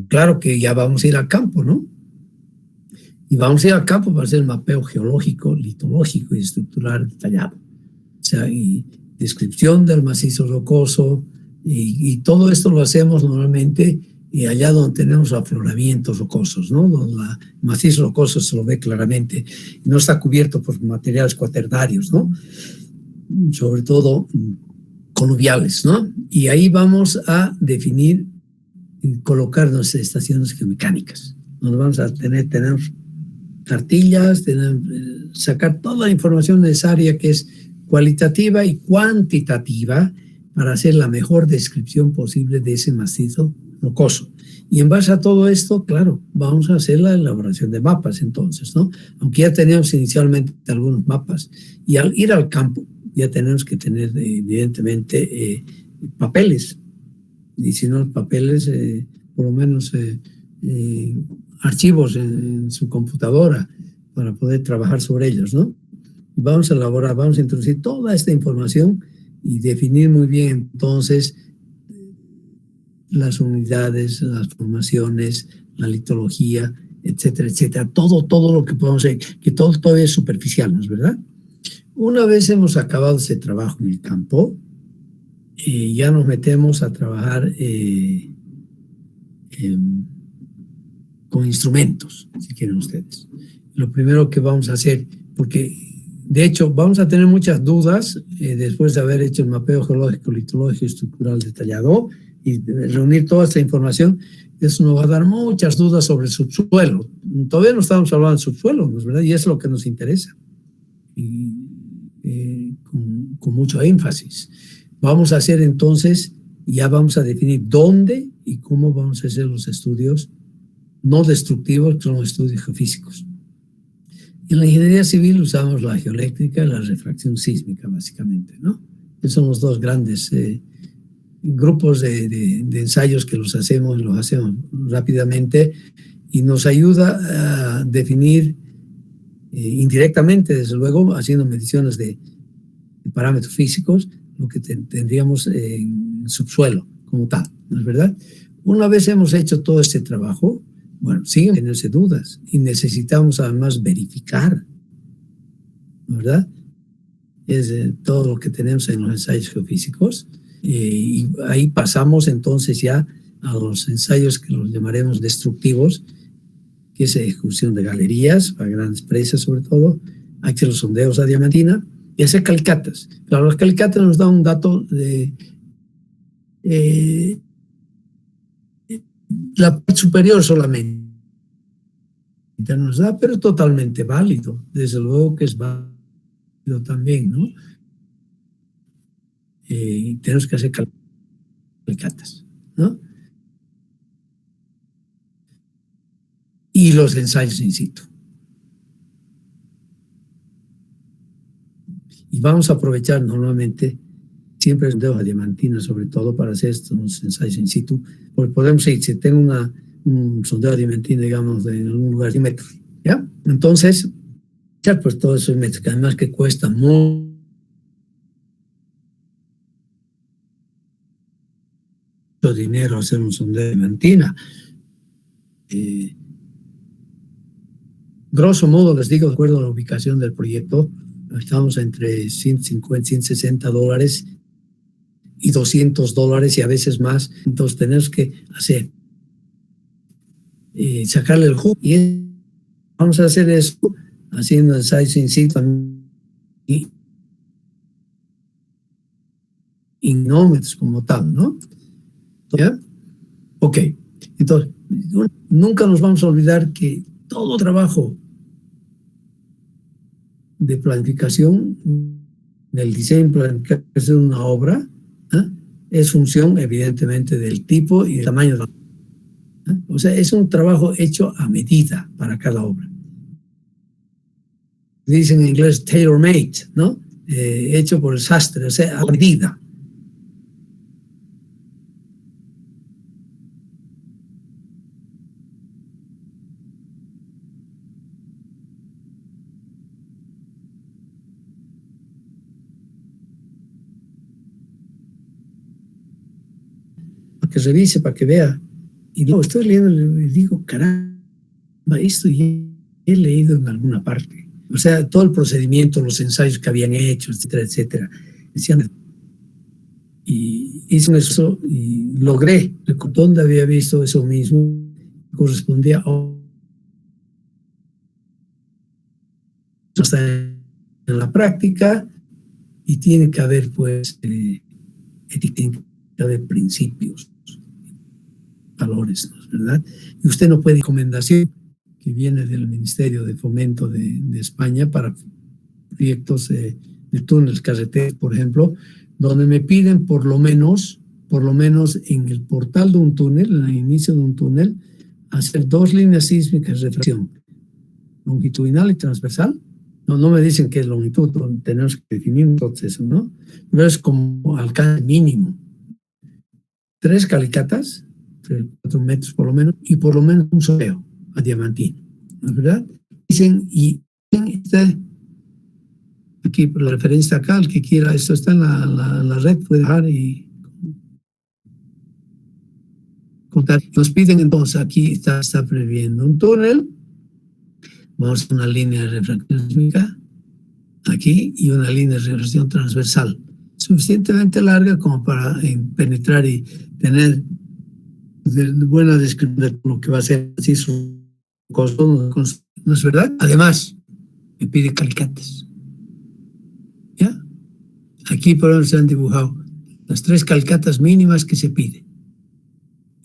claro que ya vamos a ir al campo, ¿no? Y vamos a ir al campo para hacer el mapeo geológico, litológico y estructural detallado. O sea, y descripción del macizo rocoso, y todo esto lo hacemos normalmente allá donde tenemos afloramientos rocosos, ¿no? Donde el macizo rocoso se lo ve claramente, no está cubierto por materiales cuaternarios, ¿no? Sobre todo conubiales, ¿no? Y ahí vamos a definir colocar nuestras estaciones geomecánicas. Donde vamos a tener cartillas, sacar toda la información necesaria que es cualitativa y cuantitativa para hacer la mejor descripción posible de ese macizo rocoso. Y en base a todo esto, claro, vamos a hacer la elaboración de mapas entonces, ¿no? Aunque ya teníamos inicialmente algunos mapas. Y al ir al campo, ya tenemos que tener, evidentemente, papeles. Y si no, papeles, por lo menos archivos en su computadora para poder trabajar sobre ellos, ¿no? Y vamos a elaborar, vamos a introducir toda esta información y definir muy bien entonces las unidades, las formaciones, la litología, etcétera, etcétera. Todo lo que podemos hacer, que todo todavía es superficial, ¿no es verdad? Una vez hemos acabado ese trabajo en el campo, ya nos metemos a trabajar con instrumentos, si quieren ustedes. Lo primero que vamos a hacer, porque de hecho vamos a tener muchas dudas después de haber hecho el mapeo geológico, litológico y estructural detallado y reunir toda esta información, eso nos va a dar muchas dudas sobre el subsuelo. Todavía no estamos hablando del subsuelo, ¿no es verdad? Y es lo que nos interesa. Y con mucho énfasis. Vamos a hacer entonces, ya vamos a definir dónde y cómo vamos a hacer los estudios no destructivos, que son los estudios geofísicos. En la ingeniería civil usamos la geoeléctrica y la refracción sísmica, básicamente, ¿no? Esos son los dos grandes grupos de ensayos que los hacemos rápidamente y nos ayuda a definir indirectamente, desde luego, haciendo mediciones de parámetros físicos, lo que tendríamos en el subsuelo como tal, ¿no es verdad? Una vez hemos hecho todo este trabajo, bueno, siguen teniéndose dudas y necesitamos además verificar, ¿no es verdad? Es todo lo que tenemos en los ensayos geofísicos y ahí pasamos entonces ya a los ensayos que los llamaremos destructivos, que es ejecución de galerías para grandes presas sobre todo, hay que los sondeos a diamantina y hacer calicatas. Claro, las calicatas nos dan un dato de la parte superior solamente nos da, pero totalmente válido, desde luego que es válido también, ¿no? Tenemos que hacer calicatas, ¿no? Y los ensayos in situ. Y vamos a aprovechar normalmente siempre el dedo a diamantina, sobre todo para hacer estos ensayos in situ, porque podemos ir, si tengo un sondeo de diamantina, digamos, en algún lugar de metros, ¿ya? Entonces, ya pues todo eso es metros, que además que cuesta mucho dinero hacer un sondeo de diamantina. Grosso modo, les digo, de acuerdo a la ubicación del proyecto, estamos entre 150, 160 dólares y 200 dólares y a veces más. Entonces tenemos que hacer, sacarle el jugo. Y vamos a hacer eso haciendo ensayos in situ y nómetros como tal, ¿no? ¿Ya? Ok. Entonces, nunca nos vamos a olvidar que todo trabajo de planificación, del diseño y planificación de una obra, es función evidentemente del tipo y del tamaño de la obra. O sea, es un trabajo hecho a medida para cada obra. Dicen en inglés tailor-made, ¿no? Hecho por el sastre, o sea, a medida. Que revise, para que vea. Y luego estoy leyendo y digo, caramba, esto ya he leído en alguna parte. O sea, todo el procedimiento, los ensayos que habían hecho, etcétera, etcétera. Decían, y hice eso y logré, ¿dónde había visto eso mismo? Correspondía a en la práctica y tiene que haber, pues, tiene que haber principios. valores, ¿no es verdad? Y usted no puede recomendación que viene del Ministerio de Fomento de España para proyectos de túneles, carreteras, por ejemplo, donde me piden por lo menos en el portal de un túnel, en el inicio de un túnel, hacer 2 líneas sísmicas de refracción, longitudinal y transversal. No me dicen qué es longitud, tenemos que definir entonces eso, ¿no? Pero es como alcance mínimo. 3 calicatas, 4 metros por lo menos, y por lo menos un sondeo a diamantino, ¿no es verdad? Dicen, y aquí la referencia acá, el que quiera, esto está en la red, puede dejar y contar. Nos piden entonces, aquí está previendo un túnel, vamos a hacer una línea de refracción sísmica aquí y una línea de refracción transversal suficientemente larga como para penetrar y tener buena descripción de lo que va a ser así su costo, ¿no es verdad? Además, me pide calicantes. ¿Ya? Aquí por ejemplo se han dibujado las 3 calicatas mínimas que se piden.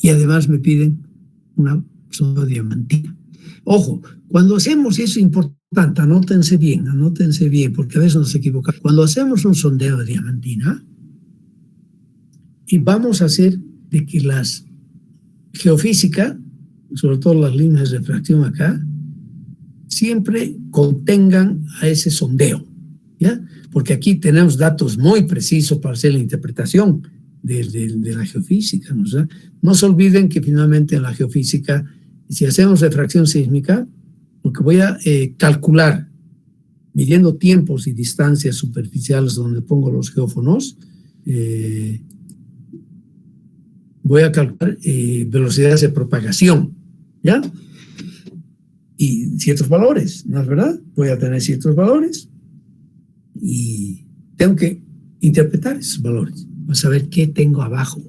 Y además me piden una sonda diamantina. Ojo, cuando hacemos eso importante, anótense bien, porque a veces nos equivocamos. Cuando hacemos un sondeo de diamantina, y vamos a hacer de que las geofísica, sobre todo las líneas de refracción acá, siempre contengan a ese sondeo, ¿ya? Porque aquí tenemos datos muy precisos para hacer la interpretación de la geofísica, ¿no? O sea, no se olviden que finalmente en la geofísica, si hacemos refracción sísmica, lo que voy a calcular, midiendo tiempos y distancias superficiales donde pongo los geófonos, voy a calcular velocidades de propagación, ¿ya? Y ciertos valores, ¿no es verdad? Voy a tener ciertos valores y tengo que interpretar esos valores, para saber qué tengo abajo,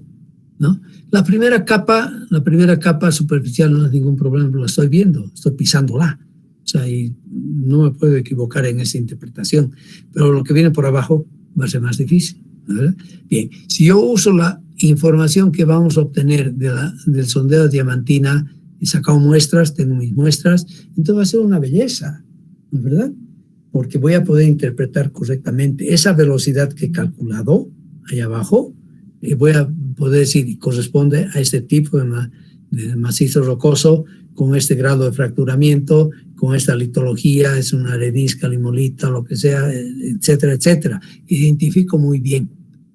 ¿no? La primera capa superficial no es ningún problema, la estoy viendo, estoy pisándola. O sea, y no me puedo equivocar en esa interpretación. Pero lo que viene por abajo va a ser más difícil, ¿verdad? Bien, si yo uso la información que vamos a obtener del sondeo de diamantina, he sacado muestras, tengo mis muestras, entonces va a ser una belleza, ¿no es verdad? Porque voy a poder interpretar correctamente esa velocidad que he calculado ahí abajo, y voy a poder decir, y corresponde a este tipo de macizo rocoso, con este grado de fracturamiento, con esta litología, es una arenisca, limolita, lo que sea, etcétera, etcétera. Identifico muy bien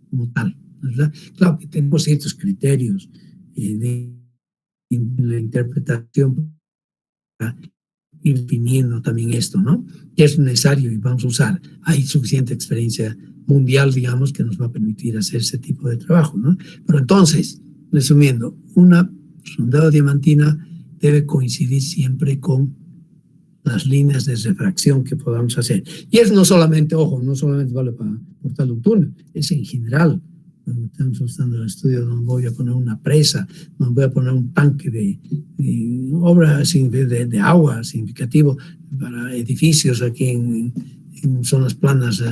como tal, ¿verdad? Claro que tengo ciertos criterios de la interpretación para ir definiendo también esto, ¿no? Que es necesario y vamos a usar. Hay suficiente experiencia mundial, digamos, que nos va a permitir hacer ese tipo de trabajo, ¿no? Pero entonces, resumiendo, una sondeo diamantina debe coincidir siempre con las líneas de refracción que podamos hacer. Y es no solamente, ojo, no solamente vale para portal de un túnel, es en general. Cuando estamos usando el estudio, no voy a poner una presa, no voy a poner un tanque de obra de agua significativo para edificios aquí en zonas planas.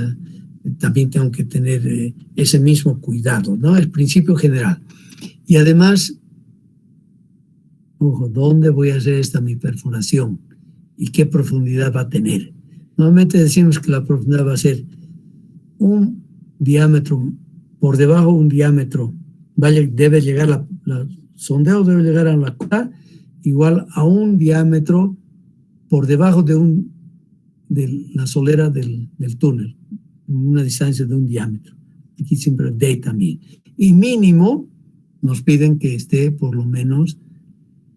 También tengo que tener ese mismo cuidado, ¿no? El principio general. Y además, ojo, ¿dónde voy a hacer mi perforación? ¿Y qué profundidad va a tener? Normalmente decimos que la profundidad va a ser un diámetro, por debajo un diámetro, debe llegar sondeo debe llegar a la costa igual a un diámetro por debajo de la solera del túnel, una distancia de un diámetro. Aquí siempre D también. Y mínimo nos piden que esté por lo menos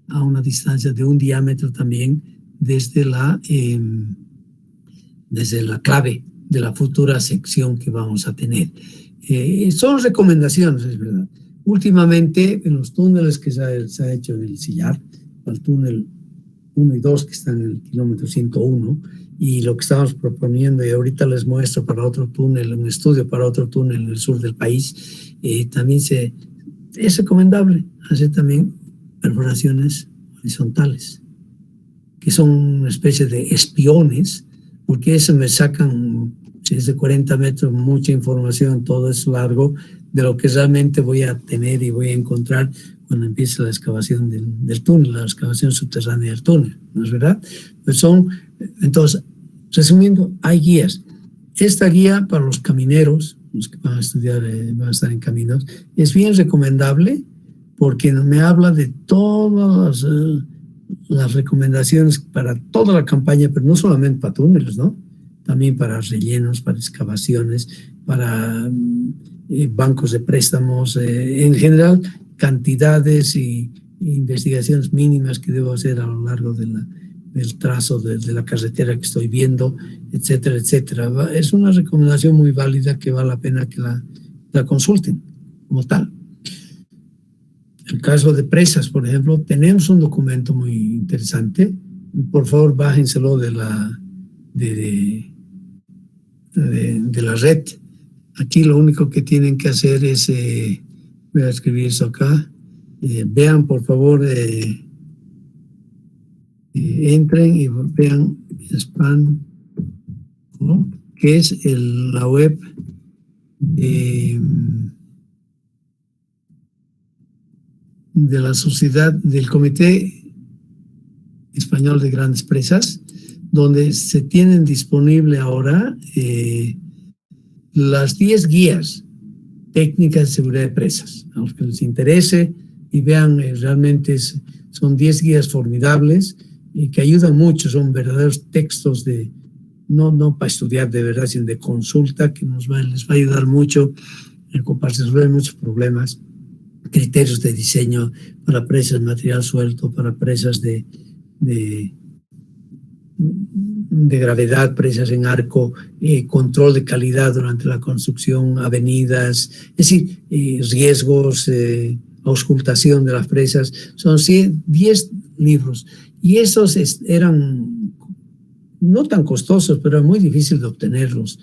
a una distancia de un diámetro también desde la clave de la futura sección que vamos a tener. Son recomendaciones, es verdad. Últimamente, en los túneles que se ha hecho en el sillar, el túnel 1 y 2 que están en el kilómetro 101, y lo que estamos proponiendo, y ahorita les muestro para otro túnel, un estudio para otro túnel en el sur del país, también es recomendable hacer también perforaciones horizontales, que son una especie de espiones, porque eso me sacan, si es de 40 metros, mucha información, todo es largo, de lo que realmente voy a tener y voy a encontrar cuando empiece la excavación del túnel, la excavación subterránea del túnel, ¿no es verdad? Pues entonces, resumiendo, hay guías. Esta guía para los camineros, los que van a estudiar, van a estar en caminos, es bien recomendable porque me habla de todas las recomendaciones para toda la campaña, pero no solamente para túneles, ¿no? También para rellenos, para excavaciones, para bancos de préstamos, en general, cantidades y investigaciones mínimas que debo hacer a lo largo del trazo de la carretera que estoy viendo, etcétera, etcétera. Es una recomendación muy válida que vale la pena que la consulten como tal. En el caso de presas, por ejemplo, tenemos un documento muy interesante. Por favor, bájenselo de la red. Aquí lo único que tienen que hacer es, voy a escribir eso acá, vean por favor, entren y vean SPAN, ¿no? Que es la web de la sociedad, del Comité Español de Grandes Presas, donde se tienen disponible ahora las 10 guías técnicas de seguridad de presas. A los que les interese y vean, realmente son 10 guías formidables y que ayudan mucho, son verdaderos textos no para estudiar de verdad, sino de consulta, que les va a ayudar mucho en resolver muchos problemas. Criterios de diseño para presas, material suelto, para presas de gravedad, presas en arco, control de calidad durante la construcción, avenidas, es decir, riesgos, auscultación de las presas. Son 10 libros y esos eran no tan costosos, pero era muy difícil de obtenerlos.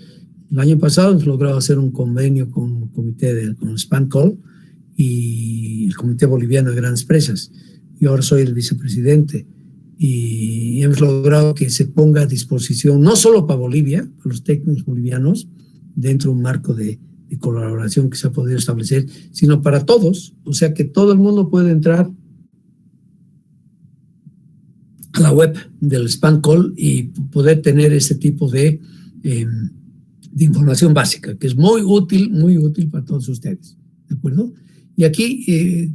El año pasado hemos logrado hacer un convenio con el SPANCOL y el Comité Boliviano de Grandes Presas. Yo ahora soy el vicepresidente y hemos logrado que se ponga a disposición, no solo para Bolivia, para los técnicos bolivianos, dentro de un marco de colaboración que se ha podido establecer, sino para todos. O sea que todo el mundo puede entrar a la web del SPANCOL y poder tener ese tipo de información básica, que es muy útil para todos ustedes. ¿De acuerdo? Y aquí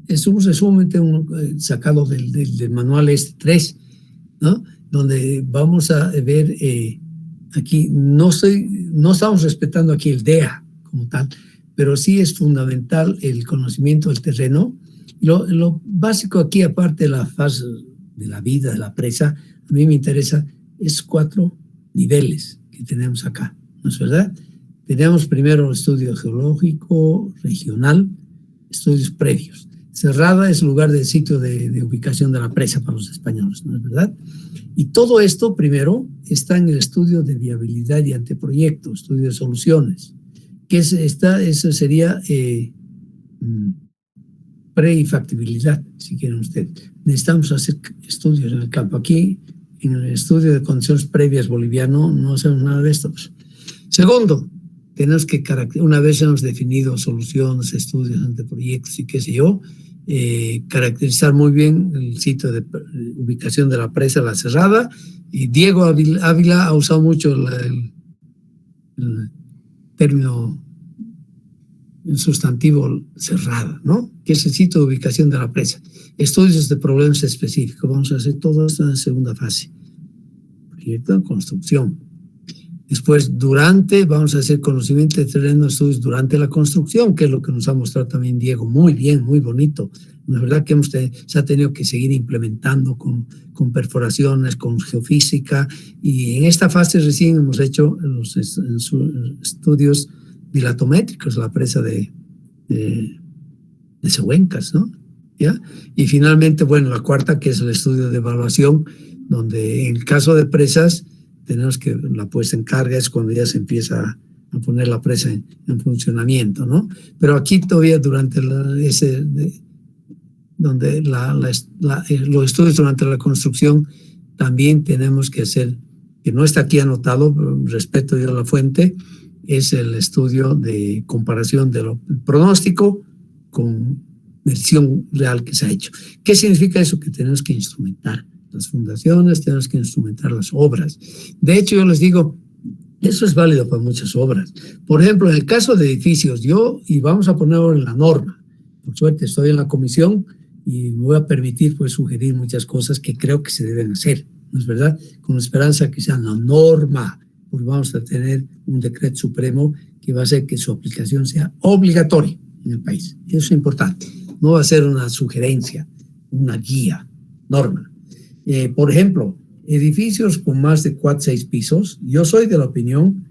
es un resumen sacado del manual 3, ¿no? Donde vamos a ver, aquí no estamos respetando aquí el DEA como tal, pero sí es fundamental el conocimiento del terreno. Lo básico aquí, aparte de la fase de la vida de la presa, a mí me interesa, es 4 niveles que tenemos acá, ¿no es verdad? Tenemos primero el estudio geológico, regional, estudios previos. Cerrada es lugar del sitio de ubicación de la presa para los españoles, ¿no es verdad? Y todo esto primero está en el estudio de viabilidad y anteproyecto, estudio de soluciones, que eso sería pre y factibilidad, si quieren ustedes. Necesitamos hacer estudios en el campo. Aquí, en el estudio de condiciones previas boliviano, no hacemos nada de esto. Segundo, tenemos que, una vez hemos definido soluciones, estudios, anteproyectos y qué sé yo, caracterizar muy bien el sitio de ubicación de la presa, la cerrada. Y Diego Ávila ha usado mucho el término sustantivo cerrada, ¿no? Que es el sitio de ubicación de la presa. Estudios de problemas específicos. Vamos a hacer todo esto en la segunda fase. Proyecto de construcción. Después, vamos a hacer conocimiento de terreno, estudios durante la construcción, que es lo que nos ha mostrado también Diego. Muy bien, muy bonito. La verdad que se ha tenido que seguir implementando con perforaciones, con geofísica, y en esta fase recién hemos hecho los estudios dilatométricos, la presa de Sehuencas, ¿no? ¿Ya? Y finalmente, bueno, la cuarta, que es el estudio de evaluación, donde en el caso de presas, tenemos que la puesta en carga es cuando ya se empieza a poner la presa en funcionamiento, ¿no? Pero aquí todavía durante los estudios durante la construcción también tenemos que hacer, que no está aquí anotado, pero respeto yo la fuente, es el estudio de comparación del pronóstico con medición real que se ha hecho. ¿Qué significa eso? Que tenemos que instrumentar las fundaciones, tenemos que instrumentar las obras. De hecho, yo les digo, eso es válido para muchas obras. Por ejemplo, en el caso de edificios, y vamos a ponerlo en la norma. Por suerte, estoy en la comisión y me voy a permitir pues, sugerir muchas cosas que creo que se deben hacer, ¿no es verdad? Con esperanza que sean la norma, pues vamos a tener un decreto supremo que va a hacer que su aplicación sea obligatoria en el país. Eso es importante. No va a ser una sugerencia, una guía, norma. Por ejemplo, edificios con más de 4 o 6 pisos, yo soy de la opinión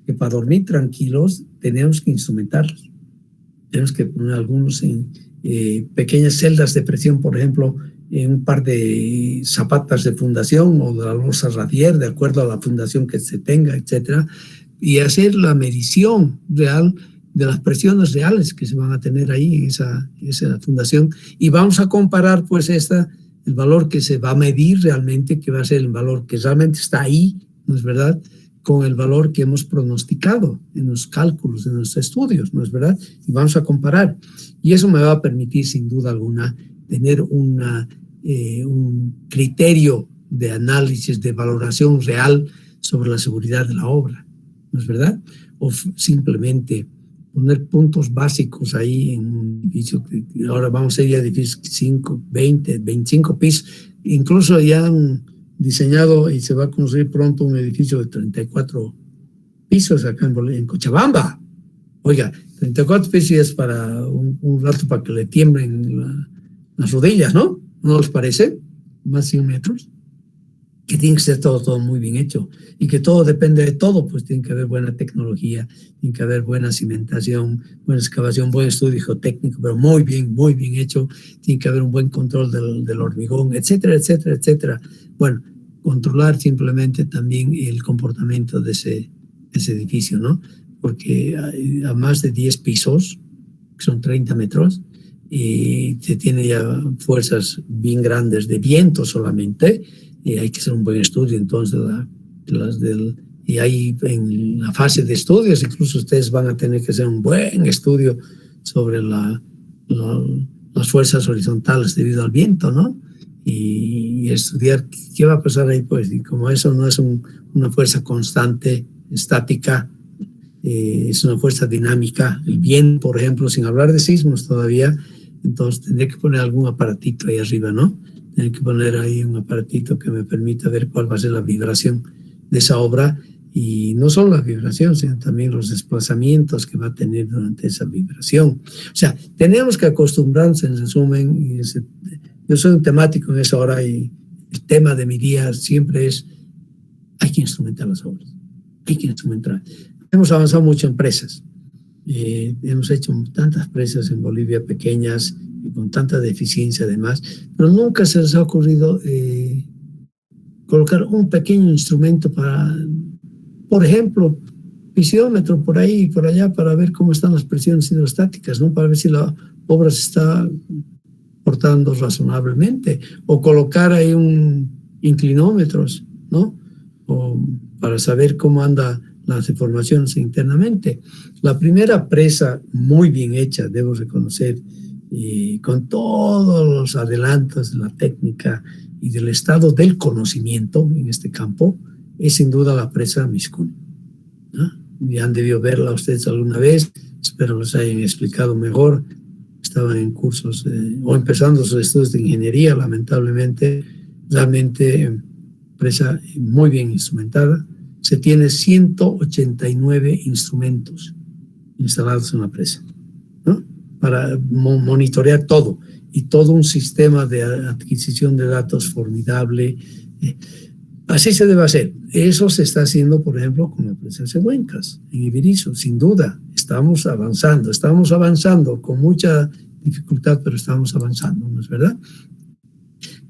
que para dormir tranquilos tenemos que instrumentarlos. Tenemos que poner algunos en pequeñas celdas de presión, por ejemplo, en un par de zapatas de fundación o de la losa radier, de acuerdo a la fundación que se tenga, etcétera, y hacer la medición real de las presiones reales que se van a tener ahí en esa fundación. Y vamos a comparar, pues, el valor que se va a medir realmente, que va a ser el valor que realmente está ahí, ¿no es verdad?, con el valor que hemos pronosticado en los cálculos, en los estudios, ¿no es verdad? Y vamos a comparar. Y eso me va a permitir, sin duda alguna, tener un criterio de análisis, de valoración real sobre la seguridad de la obra, ¿no es verdad? O simplemente poner puntos básicos ahí en un edificio, que ahora vamos a ir a edificios 5, 20, 25 pisos, incluso ya han diseñado y se va a construir pronto un edificio de 34 pisos acá en Cochabamba. Oiga, 34 pisos es para un rato para que le tiemblen las rodillas, ¿no? ¿No les parece? Más 100 metros. Que tiene que ser todo muy bien hecho y que todo depende de todo, pues tiene que haber buena tecnología, tiene que haber buena cimentación, buena excavación, buen estudio geotécnico, pero muy bien hecho, tiene que haber un buen control del hormigón, etcétera, etcétera, etcétera. Bueno, controlar simplemente también el comportamiento de ese edificio, ¿no? Porque a más de 10 pisos, que son 30 metros, y se tiene ya fuerzas bien grandes de viento solamente, y hay que hacer un buen estudio entonces y ahí en la fase de estudios incluso ustedes van a tener que hacer un buen estudio sobre las fuerzas horizontales debido al viento, ¿no? Y estudiar qué va a pasar ahí, pues, y como eso no es una fuerza constante, estática, es una fuerza dinámica, el viento, por ejemplo, sin hablar de sismos todavía, entonces tendría que poner algún aparatito ahí arriba, ¿no? Tendría que poner ahí un aparatito que me permita ver cuál va a ser la vibración de esa obra, y no solo la vibración, sino también los desplazamientos que va a tener durante esa vibración. O sea, tenemos que acostumbrarnos, en resumen, yo soy un temático en esa hora y el tema de mi día siempre es, hay que instrumentar las obras, hay que instrumentar. Hemos avanzado mucho en presas. Hemos hecho tantas presas en Bolivia pequeñas y con tanta deficiencia además, pero nunca se les ha ocurrido colocar un pequeño instrumento para, por ejemplo, pisiómetro por ahí y por allá para ver cómo están las presiones hidrostáticas, ¿no? Para ver si la obra se está portando razonablemente, o colocar ahí un inclinómetros, ¿no? O para saber cómo anda las deformaciones internamente. La primera presa muy bien hecha, debo reconocer, y con todos los adelantos de la técnica y del estado del conocimiento en este campo, es sin duda la presa Miscun, ¿no? Ya han debido verla ustedes alguna vez, espero les hayan explicado mejor. Estaban en cursos o empezando sus estudios de ingeniería, lamentablemente. Realmente presa muy bien instrumentada. Se tiene 189 instrumentos instalados en la presa, ¿no? Para monitorear todo, y todo un sistema de adquisición de datos formidable. Así se debe hacer. Eso se está haciendo, por ejemplo, con la presa de Huencas, en Ibirizo, sin duda. Estamos avanzando con mucha dificultad, pero estamos avanzando, ¿no es verdad?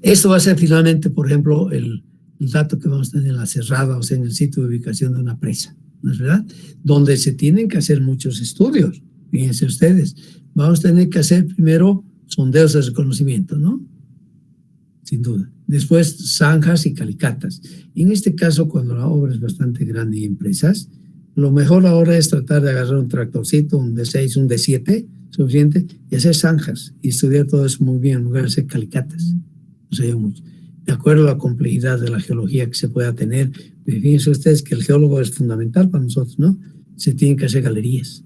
Esto va a ser finalmente, por ejemplo, el dato que vamos a tener en la cerrada, o sea, en el sitio de ubicación de una presa, ¿no es verdad? Donde se tienen que hacer muchos estudios. Fíjense ustedes, vamos a tener que hacer primero sondeos de reconocimiento, ¿no? Sin duda. Después zanjas y calicatas. En este caso, cuando la obra es bastante grande y en presas, Lo mejor ahora es tratar de agarrar un tractorcito, un D6, un D7, suficiente, y hacer zanjas y estudiar todo eso muy bien, en lugar de hacer calicatas. No sé yo mucho. De acuerdo a la complejidad de la geología que se pueda tener, fíjense ustedes que el geólogo es fundamental para nosotros, ¿no? Se tienen que hacer galerías,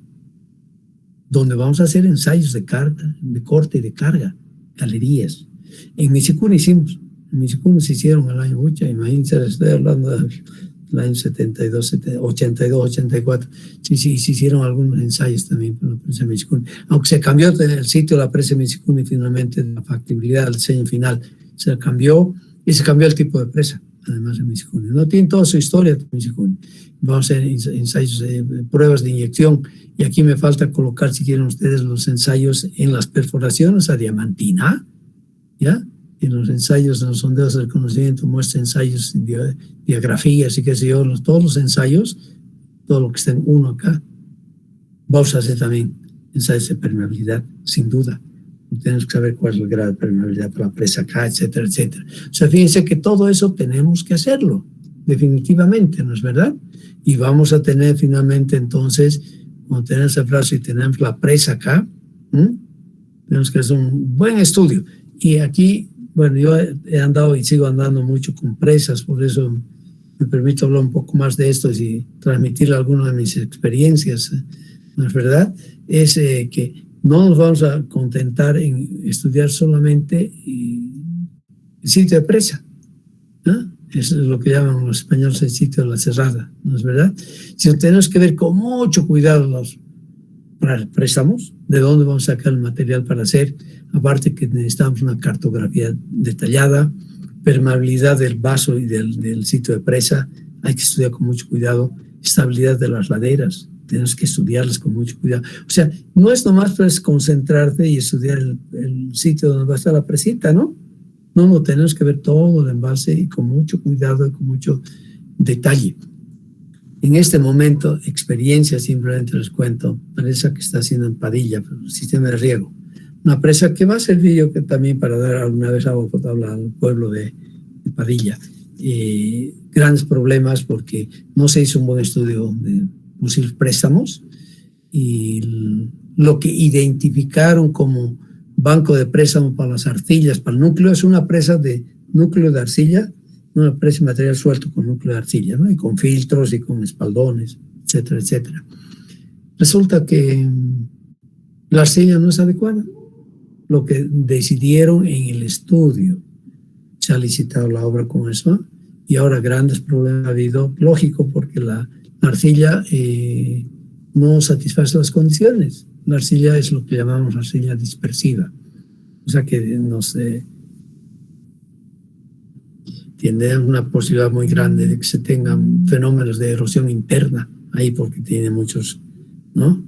donde vamos a hacer ensayos de carga, de corte y de carga, galerías. En Misicuna hicimos, en Misicuna se hicieron el año 8, imagínense, estoy hablando del año 72, 82, 84, sí, se hicieron algunos ensayos también por la presa de Misicuna, aunque se cambió el sitio de la presa de Misicuna y finalmente la factibilidad del diseño final se cambió y se cambió el tipo de presa, además de Misicuna. No tiene toda su historia de Misicuna. Vamos a hacer ensayos, pruebas de inyección, y aquí me falta colocar, si quieren ustedes, los ensayos en las perforaciones a diamantina, ¿ya? En los ensayos, en los sondeos del conocimiento, muestra ensayos, diagrafías y qué sé yo, todos los ensayos, todo lo que está en uno acá. Vamos a hacer también ensayos de permeabilidad, sin duda. Tenemos que saber cuál es el grado de permeabilidad para la presa acá, etcétera, etcétera. O sea, fíjense que todo eso tenemos que hacerlo, definitivamente, ¿no es verdad? Y vamos a tener finalmente entonces, cuando tenemos el brazo y tenemos la presa acá, tenemos que hacer un buen estudio. Y aquí, bueno, yo he andado y sigo andando mucho con presas, por eso me permito hablar un poco más de esto y transmitir algunas de mis experiencias, ¿no es verdad? Es que no nos vamos a contentar en estudiar solamente el sitio de presa, ¿no? Es lo que llaman los españoles el sitio de la cerrada, ¿no es verdad? Sino tenemos que ver con mucho cuidado los préstamos, de dónde vamos a sacar el material para hacer, aparte que necesitamos una cartografía detallada, permeabilidad del vaso y del sitio de presa, hay que estudiar con mucho cuidado, estabilidad de las laderas, tenemos que estudiarlas con mucho cuidado. O sea, no es nomás pues concentrarte y estudiar el sitio donde va a estar la presita, ¿no? No, tenemos que ver todo el embalse y con mucho cuidado y con mucho detalle. En este momento, experiencia, simplemente les cuento, presa que está haciendo en Padilla, el sistema de riego. Una presa que va a servir yo que también para dar alguna vez agua potable al pueblo de Padilla. Grandes problemas porque no se hizo un buen estudio de posibles préstamos y lo que identificaron como banco de préstamo para las arcillas, para el núcleo, es una presa de núcleo de arcilla, una presa de material suelto con núcleo de arcilla, ¿no? Y con filtros y con espaldones, etcétera, etcétera. Resulta que la arcilla no es adecuada. Lo que decidieron en el estudio, se ha licitado la obra con eso, y ahora grandes problemas ha habido, lógico, porque la arcilla no satisface las condiciones. La arcilla es lo que llamamos arcilla dispersiva, o sea que nos tiene una posibilidad muy grande de que se tengan fenómenos de erosión interna ahí, porque tiene muchos, ¿no?,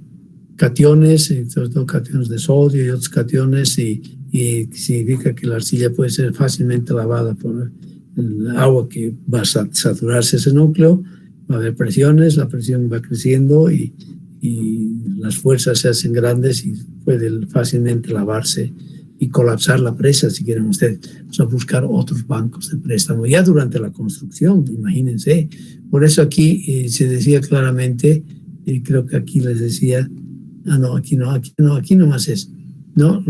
cationes, sobre todo cationes de sodio y otros cationes, y significa que la arcilla puede ser fácilmente lavada por el agua que va a saturarse ese núcleo, va a haber presiones, la presión va creciendo y las fuerzas se hacen grandes y puede fácilmente lavarse y colapsar la presa, si quieren ustedes. Vamos a buscar otros bancos de préstamo ya durante la construcción, imagínense. Por eso aquí se decía claramente, creo que aquí les decía, aquí nomás es, ¿no?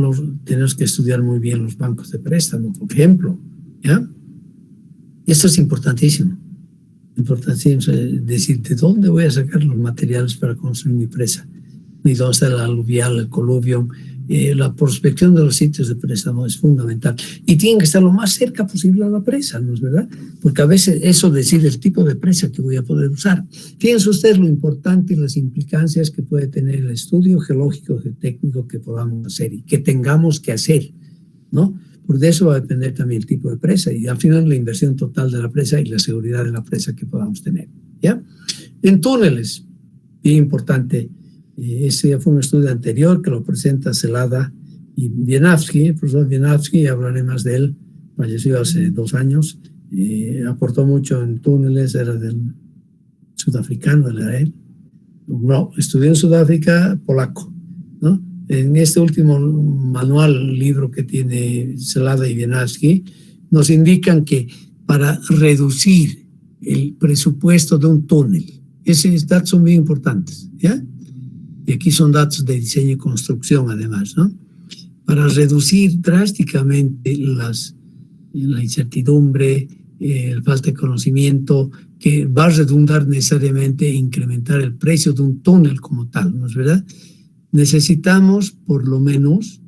Tenemos que estudiar muy bien los bancos de préstamo, por ejemplo, ¿ya? Esto es importantísimo. Importantísimo decir, ¿de dónde voy a sacar los materiales para construir mi presa? Y dónde está el aluvial, el coluvium. La prospección de los sitios de préstamo es fundamental. Y tienen que estar lo más cerca posible a la presa, ¿no es verdad? Porque a veces eso decide el tipo de presa que voy a poder usar. Fíjense ustedes lo importante y las implicancias que puede tener el estudio geológico, geotécnico que podamos hacer y que tengamos que hacer, ¿no? Porque de eso va a depender también el tipo de presa y al final la inversión total de la presa y la seguridad de la presa que podamos tener, ¿ya? En túneles, bien importante. Ese ya fue un estudio anterior que lo presenta Celada y Wieniawski, el profesor Wieniawski, hablaré más de él, falleció hace 2 años, aportó mucho en túneles, era del sudafricano, era él. No, estudió en Sudáfrica polaco, ¿no? En este último manual, libro que tiene Celada y Wieniawski, nos indican que para reducir el presupuesto de un túnel, Esos datos son bien importantes, ¿ya? Y aquí son datos de diseño y construcción, además, ¿no? Para reducir drásticamente la incertidumbre, la falta de conocimiento, que va a redundar necesariamente en incrementar el precio de un túnel como tal, ¿no es verdad? Necesitamos por lo menos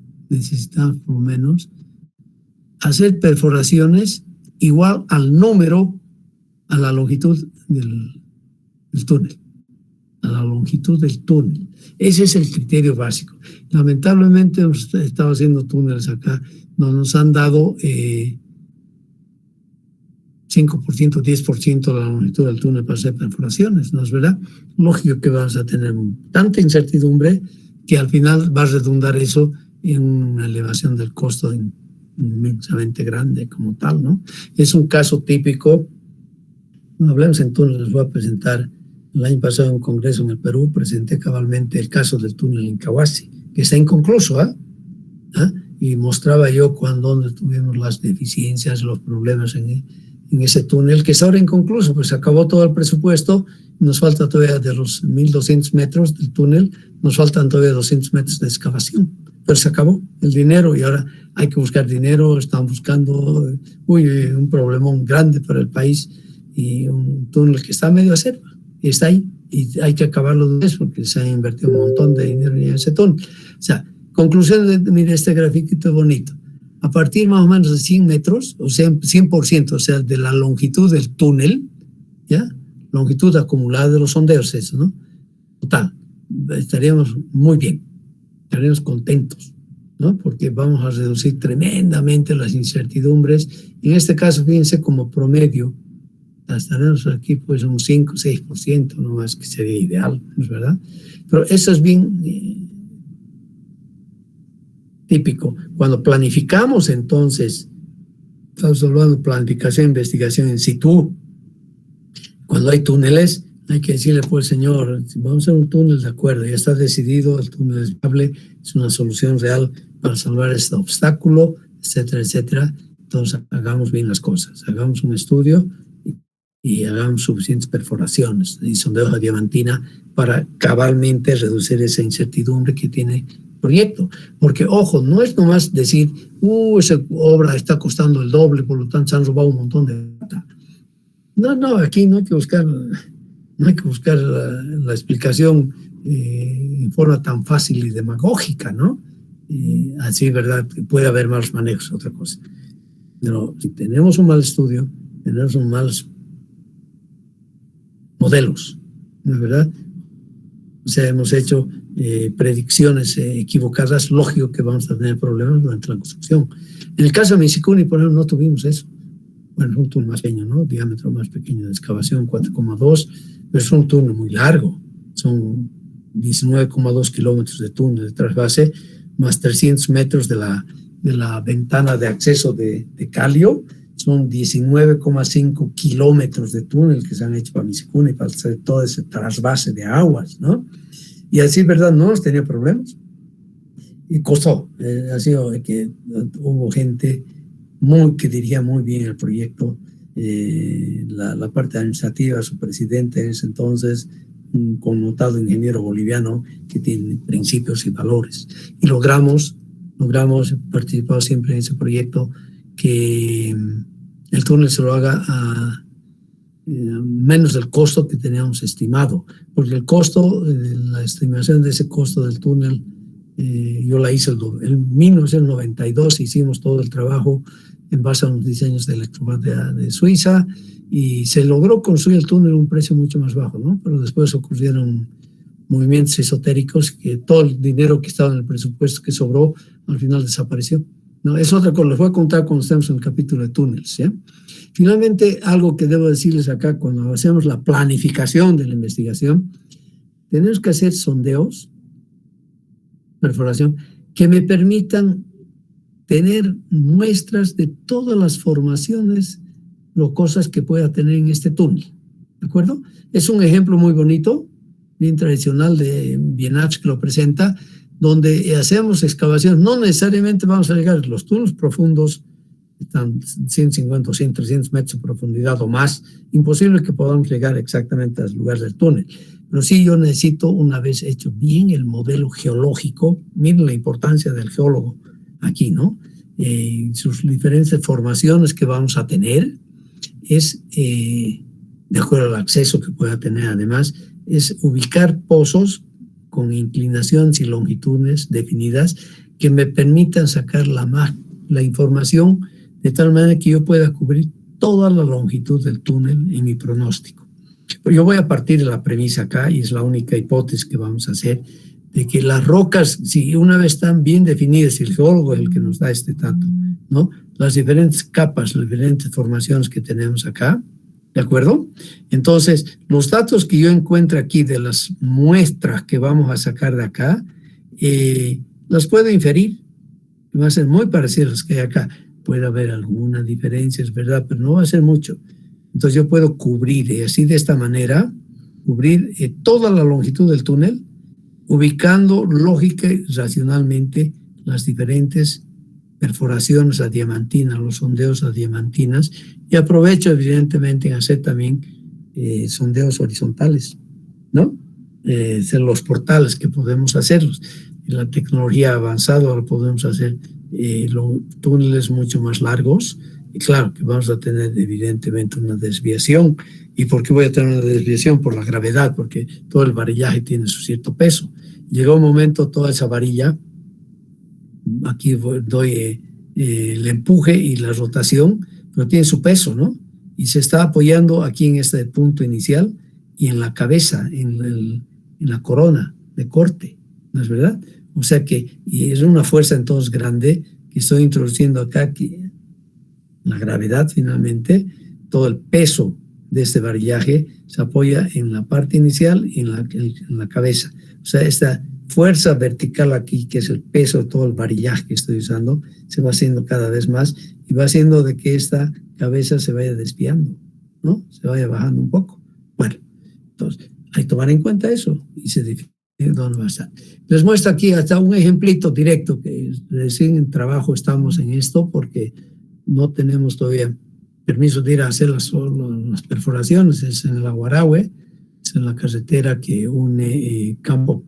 hacer perforaciones igual al número, a la longitud del túnel, a la longitud del túnel. Ese es el criterio básico. Lamentablemente hemos estado haciendo túneles acá, nos han dado 5%, 10% de la longitud del túnel para hacer perforaciones, ¿no es verdad? Lógico que vamos a tener tanta incertidumbre que al final va a redundar eso en una elevación del costo inmensamente grande como tal, ¿no? Es un caso típico. Cuando hablemos en túneles, les voy a presentar. El año pasado en un congreso en el Perú presenté cabalmente el caso del túnel en Incahuasi, que está inconcluso, y mostraba yo donde tuvimos las deficiencias, los problemas en ese túnel, que es ahora inconcluso, pues se acabó todo el presupuesto, nos falta todavía de los 1.200 metros del túnel, nos faltan todavía 200 metros de excavación, pero se acabó el dinero y ahora hay que buscar dinero, están buscando un problemón grande para el país y un túnel que está medio a cero, y está ahí, y hay que acabarlo de vez porque se ha invertido un montón de dinero en ese túnel. O sea, conclusión mire este grafiquito bonito. A partir más o menos de 100 metros, o sea, 100%, o sea, de la longitud del túnel, ¿ya? Longitud acumulada de los sondeos, eso, ¿no? Total, estaríamos muy bien, estaríamos contentos, ¿no? Porque vamos a reducir tremendamente las incertidumbres. En este caso, fíjense, como promedio, estaremos aquí pues un 5, 6%, no más, que sería ideal, ¿no es verdad? Pero eso es bien típico. Cuando planificamos, entonces, estamos hablando de planificación, investigación in situ. Cuando hay túneles, hay que decirle, pues, señor, vamos a hacer un túnel, de acuerdo, ya está decidido, el túnel es viable, es una solución real para salvar este obstáculo, etcétera, etcétera. Entonces, hagamos bien las cosas, hagamos un estudio y hagamos suficientes perforaciones y sondeos a diamantina para cabalmente reducir esa incertidumbre que tiene el proyecto. Porque, ojo, no es nomás decir, esa obra está costando el doble, por lo tanto se han robado un montón de plata. No, aquí no hay que buscar la explicación en forma tan fácil y demagógica, ¿no? Así, ¿verdad? Puede haber malos manejos, otra cosa. Pero si tenemos un mal estudio, tenemos un malos modelos, ¿no es verdad? O sea, hemos hecho predicciones equivocadas, lógico que vamos a tener problemas durante la construcción. En el caso de Misicuni, por ejemplo, no tuvimos eso. Bueno, es un túnel más pequeño, ¿no? Diámetro más pequeño de excavación, 4,2, pero es un túnel muy largo. Son 19,2 kilómetros de túnel de trasvase, más 300 metros de la ventana de acceso de Calio. Son 19,5 kilómetros de túnel que se han hecho para Misicuni, para hacer todo ese trasvase de aguas, ¿no? Y así, ¿verdad? No hemos tenido problemas. Y costó. Ha sido que hubo gente que dirigía muy bien el proyecto. La parte administrativa, su presidente en ese entonces, un connotado ingeniero boliviano que tiene principios y valores. Y logramos participar siempre en ese proyecto, que el túnel se lo haga a menos del costo que teníamos estimado, porque el costo, la estimación de ese costo del túnel, yo la hice en 1992, hicimos todo el trabajo en base a unos diseños de Electromat de Suiza, y se logró construir el túnel a un precio mucho más bajo, ¿no? Pero después ocurrieron movimientos esotéricos, que todo el dinero que estaba en el presupuesto que sobró al final desapareció. No, es otra cosa, les voy a contar cuando estemos en el capítulo de túneles, ¿sí? Finalmente, algo que debo decirles acá, cuando hacemos la planificación de la investigación, tenemos que hacer sondeos, perforación, que me permitan tener muestras de todas las formaciones rocosas que pueda tener en este túnel, ¿de acuerdo? Es un ejemplo muy bonito, bien tradicional de Bienach, que lo presenta, donde hacemos excavaciones. No necesariamente vamos a llegar a los túneles profundos están 150, 200, 300 metros de profundidad o más. Imposible que podamos llegar exactamente al lugar del túnel. Pero sí, yo necesito, una vez hecho bien el modelo geológico, miren la importancia del geólogo aquí, ¿no? Sus diferentes formaciones que vamos a tener es, de acuerdo al acceso que pueda tener además, es ubicar pozos con inclinaciones y longitudes definidas que me permitan sacar la información de tal manera que yo pueda cubrir toda la longitud del túnel en mi pronóstico. Pero yo voy a partir de la premisa acá, y es la única hipótesis que vamos a hacer, de que las rocas, si una vez están bien definidas, y el geólogo es el que nos da este dato, ¿no? Las diferentes capas, las diferentes formaciones que tenemos acá, ¿de acuerdo? Entonces, los datos que yo encuentro aquí de las muestras que vamos a sacar de acá, las puedo inferir, van a ser muy parecidas a las que hay acá. Puede haber alguna diferencia, es verdad, pero no va a ser mucho. Entonces yo puedo cubrir, así de esta manera, cubrir toda la longitud del túnel, ubicando lógica y racionalmente las diferentes perforaciones a diamantina, los sondeos a diamantinas, y aprovecho evidentemente en hacer también sondeos horizontales, ¿no? Los portales que podemos hacerlos. En la tecnología avanzada ahora podemos hacer túneles mucho más largos, y claro que vamos a tener evidentemente una desviación. ¿Y por qué voy a tener una desviación? Por la gravedad, porque todo el varillaje tiene su cierto peso. Llegó un momento, toda esa varilla, aquí doy el empuje y la rotación, pero tiene su peso, ¿no? Y se está apoyando aquí en este punto inicial y en la cabeza, en la corona de corte, ¿no es verdad? O sea que y es una fuerza entonces grande que estoy introduciendo acá, que la gravedad finalmente, todo el peso de este varillaje se apoya en la parte inicial y en la cabeza. O sea, esta fuerza vertical aquí, que es el peso de todo el varillaje que estoy usando, se va haciendo cada vez más y va haciendo de que esta cabeza se vaya desviando, ¿no? Se vaya bajando un poco. Bueno, entonces hay que tomar en cuenta eso y se define dónde va a estar. Les muestro aquí hasta un ejemplito directo que recién en trabajo estamos en esto porque no tenemos todavía permiso de ir a hacer las perforaciones. Es en el Aguarahue, es en la carretera que une Campo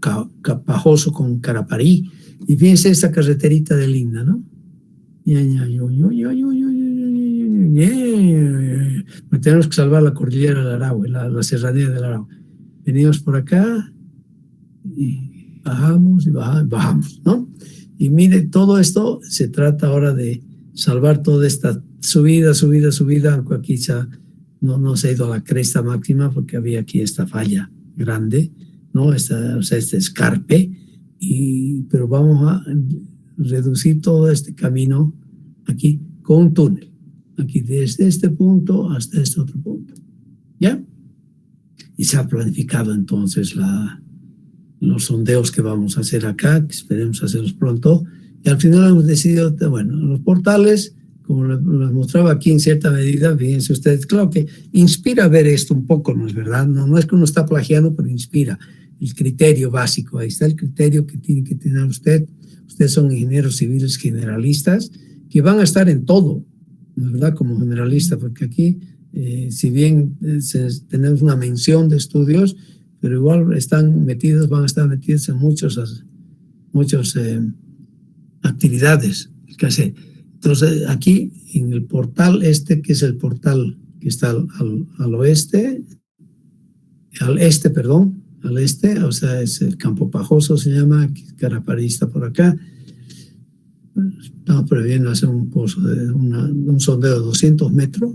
Pajoso con Caraparí. Y fíjense esta carreterita de linda, ¿no? Tenemos que salvar la cordillera del Arahue, la serranía del Arahue. Venimos por acá y bajamos y bajamos, ¿no? Y mire, todo esto se trata ahora de salvar toda esta subida, aunque aquí ya no se ha ido a la cresta máxima porque había aquí esta falla grande, ¿no? O sea, este escarpe, pero vamos a reducir todo este camino aquí con un túnel, aquí desde este punto hasta este otro punto, ¿ya? Y se ha planificado entonces los sondeos que vamos a hacer acá, que esperemos hacerlos pronto. Y al final hemos decidido, bueno, los portales, como les mostraba aquí en cierta medida, fíjense ustedes, claro que inspira ver esto un poco, ¿no es verdad? No es que uno está plagiando, pero inspira el criterio básico. Ahí está el criterio que tiene que tener usted. Ustedes son ingenieros civiles generalistas que van a estar en todo, ¿no es verdad? Como generalista, porque aquí, si bien tenemos una mención de estudios, pero igual van a estar metidos en muchas actividades que hacer. Entonces, aquí en el portal que es el portal que está al oeste, al este, o sea, es el Campo Pajoso, se llama, Caraparí está por acá. Estamos previendo hacer un pozo, un sondeo de 200 metros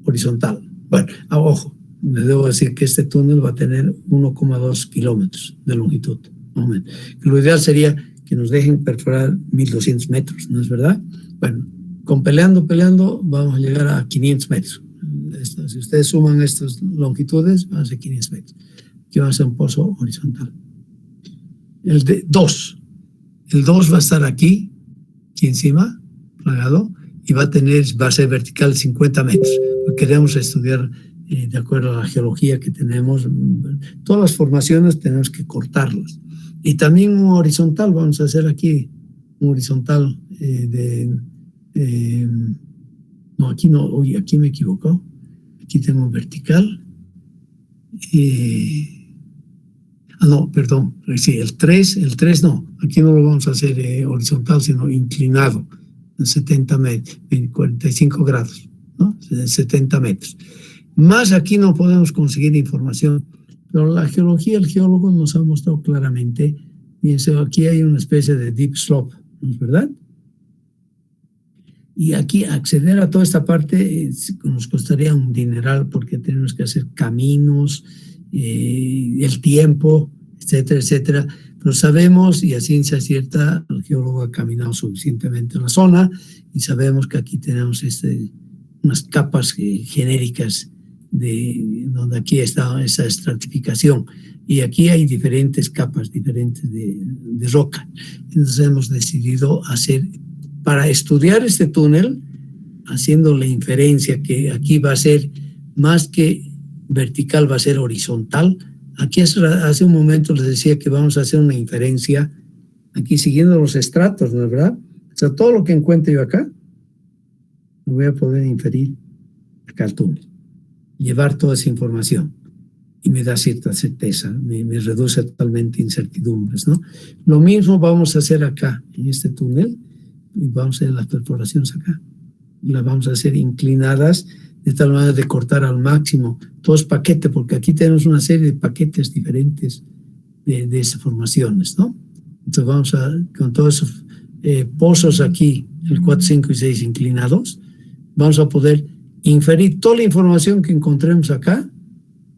horizontal. Bueno, ojo, les debo decir que este túnel va a tener 1,2 kilómetros de longitud. Lo ideal sería que nos dejen perforar 1.200 metros, ¿no es verdad? Bueno, con peleando, vamos a llegar a 500 metros. Si ustedes suman estas longitudes, van a ser 500 metros. Aquí va a ser un pozo horizontal. El 2 va a estar aquí encima, plagado, y va a ser vertical 50 metros. Queremos estudiar, de acuerdo a la geología que tenemos, todas las formaciones tenemos que cortarlas. Y también un horizontal, vamos a hacer aquí un horizontal No, aquí no, oye, aquí me he equivocado. Aquí tengo vertical. No, perdón. Sí, el 3 no. Aquí no lo vamos a hacer horizontal, sino inclinado. 70 metros, 45 grados, ¿no? 70 metros. Más aquí no podemos conseguir información. Pero la geología, el geólogo nos ha mostrado claramente, y aquí hay una especie de deep slope, ¿no es verdad? Y aquí acceder a toda esta parte nos costaría un dineral porque tenemos que hacer caminos, el tiempo, etcétera, etcétera. Pero sabemos, y a ciencia cierta, el geólogo ha caminado suficientemente en la zona y sabemos que aquí tenemos unas capas genéricas de donde aquí está esa estratificación. Y aquí hay diferentes capas diferentes de roca. Entonces hemos decidido hacer, para estudiar este túnel, haciendo la inferencia que aquí va a ser más que vertical, va a ser horizontal. Aquí hace un momento les decía que vamos a hacer una inferencia aquí siguiendo los estratos, ¿no es verdad? O sea, todo lo que encuentre yo acá, lo voy a poder inferir acá al túnel, llevar toda esa información. Y me da cierta certeza, me reduce totalmente incertidumbres, ¿no? Lo mismo vamos a hacer acá, en este túnel, y vamos a hacer las perforaciones acá. Y las vamos a hacer inclinadas de tal manera de cortar al máximo. Todo es paquete, porque aquí tenemos una serie de paquetes diferentes de esas formaciones, ¿no? Entonces vamos con todos esos pozos aquí, el 4, 5 y 6 inclinados, vamos a poder inferir toda la información que encontremos acá,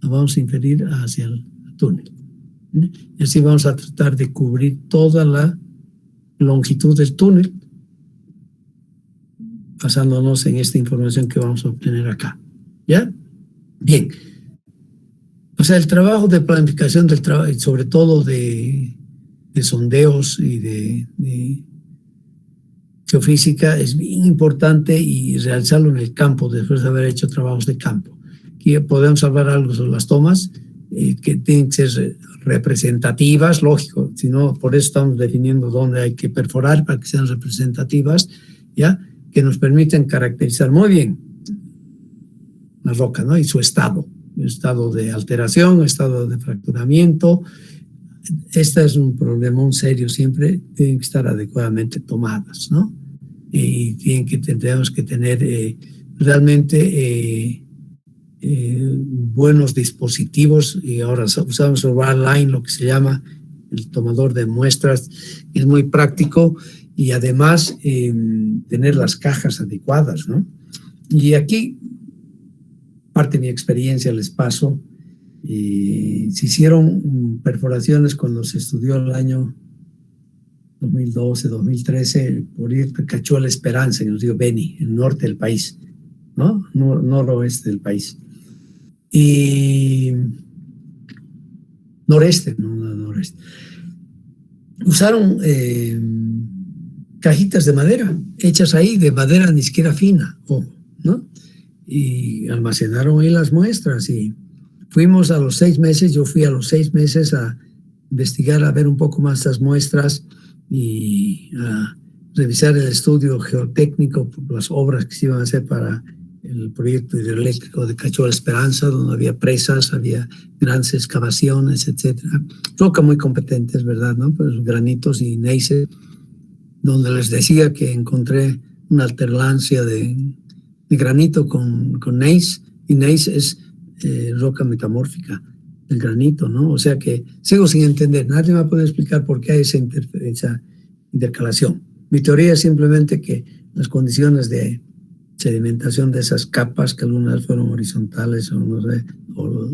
la vamos a inferir hacia el túnel. Y así vamos a tratar de cubrir toda la longitud del túnel, basándonos en esta información que vamos a obtener acá. ¿Ya? Bien. O sea, el trabajo de planificación del trabajo, sobre todo de sondeos y de geofísica, es bien importante, y realizarlo en el campo después de haber hecho trabajos de campo. Aquí podemos hablar algo sobre las tomas, que tienen que ser representativas, lógico, si no, por eso estamos definiendo dónde hay que perforar para que sean representativas, ¿ya? Que nos permiten caracterizar muy bien la roca, ¿no? Y su estado de alteración, estado de fracturamiento. Este es un problema serio, siempre tienen que estar adecuadamente tomadas, ¿no? Y tenemos que tener realmente buenos dispositivos, y ahora usamos el RADline, lo que se llama el tomador de muestras, es muy práctico, y además tener las cajas adecuadas, ¿no? Y aquí, parte de mi experiencia les paso. Se hicieron perforaciones cuando se estudió el año 2012, 2013, el proyecto Cachuela Esperanza en el río Beni, el norte del país, ¿no? Noroeste del país. Y noreste. Usaron cajitas de madera, hechas ahí de madera ni siquiera fina, ¿no? Y almacenaron ahí las muestras, y fuimos a los 6 meses, yo fui a los 6 meses a investigar, a ver un poco más las muestras y a revisar el estudio geotécnico, las obras que se iban a hacer para el proyecto hidroeléctrico de Cachuela Esperanza, donde había presas, había grandes excavaciones, etcétera. Roca muy competente, es verdad, ¿no? Pues granitos y gneise, donde les decía que encontré una alternancia de granito con gneiss, y gneiss es roca metamórfica del granito, ¿no? O sea que sigo sin entender, nadie me va a poder explicar por qué hay esa intercalación. Mi teoría es simplemente que las condiciones de sedimentación de esas capas, que algunas fueron horizontales o no sé, o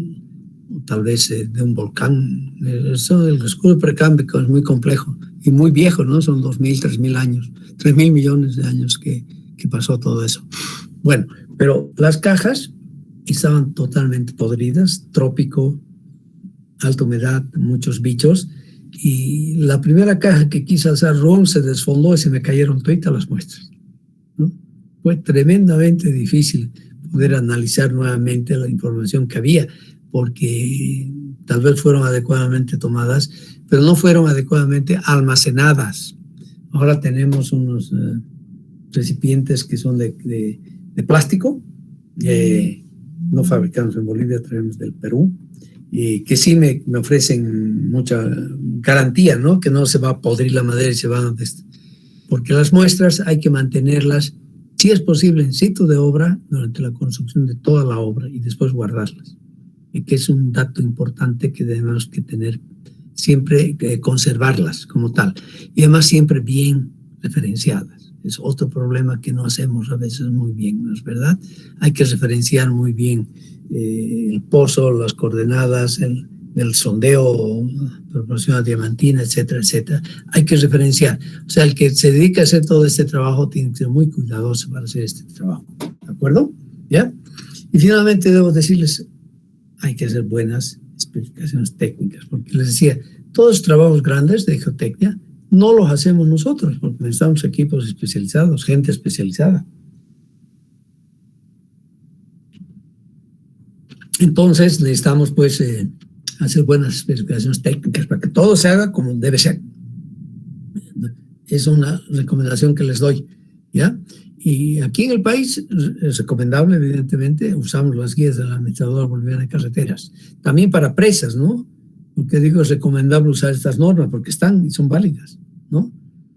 tal vez de un volcán, eso, el escudo precámbrico es muy complejo y muy viejo, ¿no? Son 2.000, 3.000 años, 3.000 millones de años que pasó todo eso. Bueno, pero las cajas estaban totalmente podridas, trópico, alta humedad, muchos bichos, y la primera caja que quise alzar se desfondó y se me cayeron todas las muestras, ¿no? Fue tremendamente difícil poder analizar nuevamente la información que había, porque tal vez fueron adecuadamente tomadas, pero no fueron adecuadamente almacenadas. Ahora tenemos unos recipientes que son de de plástico, no fabricamos en Bolivia, traemos del Perú, que sí me ofrecen mucha garantía, ¿no? Que no se va a podrir la madera y se van a... Porque las muestras hay que mantenerlas, si es posible, en sitio de obra durante la construcción de toda la obra y después guardarlas. Y que es un dato importante que debemos que tener siempre, conservarlas como tal. Y además siempre bien referenciadas. Es otro problema que no hacemos a veces muy bien, ¿no es verdad? Hay que referenciar muy bien el pozo, las coordenadas, el sondeo, proporción diamantina, etcétera, etcétera. Hay que referenciar. O sea, el que se dedica a hacer todo este trabajo tiene que ser muy cuidadoso para hacer este trabajo. ¿De acuerdo? ¿Ya? Y finalmente debo decirles, hay que hacer buenas especificaciones técnicas, porque les decía, todos los trabajos grandes de geotecnia no los hacemos nosotros, porque necesitamos equipos especializados, gente especializada. Entonces necesitamos pues hacer buenas especificaciones técnicas para que todo se haga como debe ser. Es una recomendación que les doy, ¿ya? Y aquí en el país es recomendable, evidentemente, usamos las guías de la Administradora Boliviana de Carreteras. También para presas, ¿no? Porque digo, es recomendable usar estas normas porque están y son válidas, ¿no?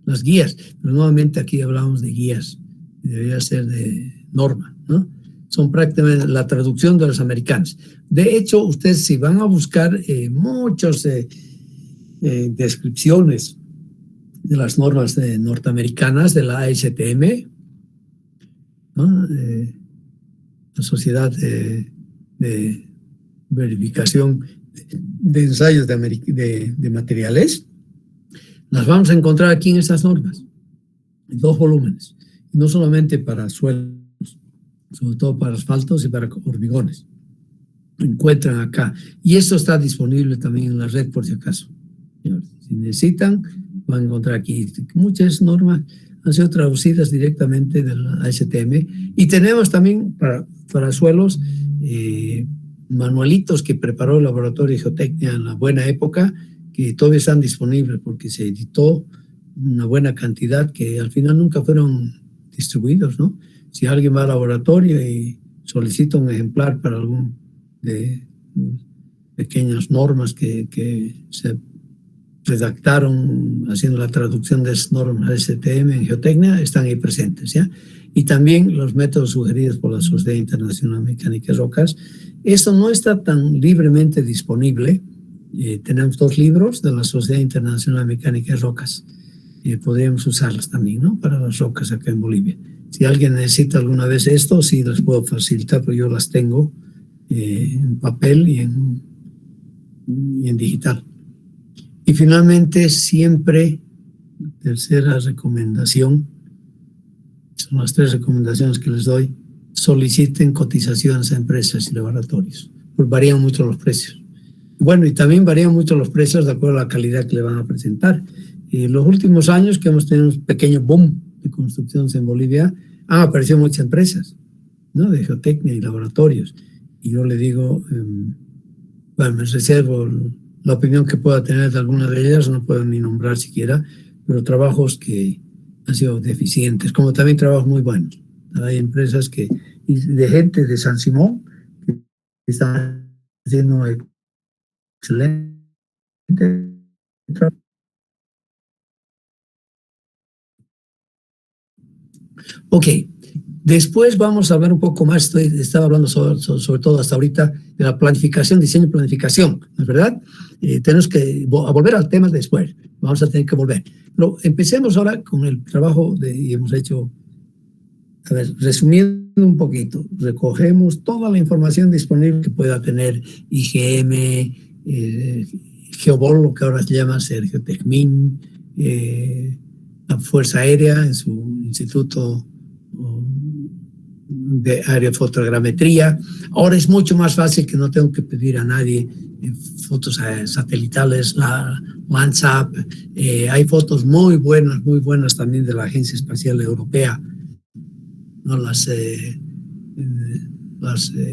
Las guías. Pero nuevamente aquí hablamos de guías, debería ser de norma, ¿no? Son prácticamente la traducción de los americanos. De hecho, ustedes si van a buscar muchas descripciones de las normas norteamericanas de la ASTM, ¿no? La Sociedad de Verificación de Ensayos de Materiales, las vamos a encontrar aquí en estas normas, en 2 volúmenes, y no solamente para suelos, sobre todo para asfaltos y para hormigones. Lo encuentran acá. Y esto está disponible también en la red, por si acaso. Si necesitan, van a encontrar aquí. Muchas normas han sido traducidas directamente de la ASTM. Y tenemos también para suelos manualitos que preparó el Laboratorio de Geotecnia en la buena época, que todavía están disponibles porque se editó una buena cantidad que al final nunca fueron distribuidos, ¿no? Si alguien va al laboratorio y solicita un ejemplar para algún de pequeñas normas que se redactaron haciendo la traducción de esas normas STM en geotecnia, están ahí presentes, ¿ya? Y también los métodos sugeridos por la Sociedad Internacional de Mecánica de Rocas. Esto no está tan libremente disponible. Tenemos 2 libros de la Sociedad Internacional de Mecánica de Rocas. Podríamos usarlas también, ¿no? Para las rocas acá en Bolivia. Si alguien necesita alguna vez esto, sí las puedo facilitar, pero yo las tengo en papel y en digital. Y finalmente, siempre, tercera recomendación, son las 3 recomendaciones que les doy, soliciten cotizaciones a empresas y laboratorios, porque varían mucho los precios. Bueno, y también varían mucho los precios de acuerdo a la calidad que le van a presentar. En los últimos años que hemos tenido un pequeño boom de construcciones en Bolivia, han aparecido muchas empresas, ¿no? De geotecnia y laboratorios. Y yo le digo, bueno, me reservo la opinión que pueda tener de alguna de ellas, no puedo ni nombrar siquiera, pero trabajos que han sido deficientes, como también trabajos muy buenos. Hay empresas de gente de San Simón que están haciendo excelente trabajo. Ok, después vamos a ver un poco más, estaba hablando sobre todo hasta ahorita de la planificación, diseño y planificación, ¿no es verdad? Tenemos que volver al tema después, vamos a tener que volver. Pero empecemos ahora con el trabajo y hemos hecho, a ver, resumiendo un poquito, recogemos toda la información disponible que pueda tener IGM, Geobol, lo que ahora se llama Sergio Tecmin, la Fuerza Aérea en su instituto de aerofotogrametría. Ahora es mucho más fácil que no tengo que pedir a nadie fotos satelitales, la Landsat. Hay fotos muy buenas también de la Agencia Espacial Europea, ¿no? Las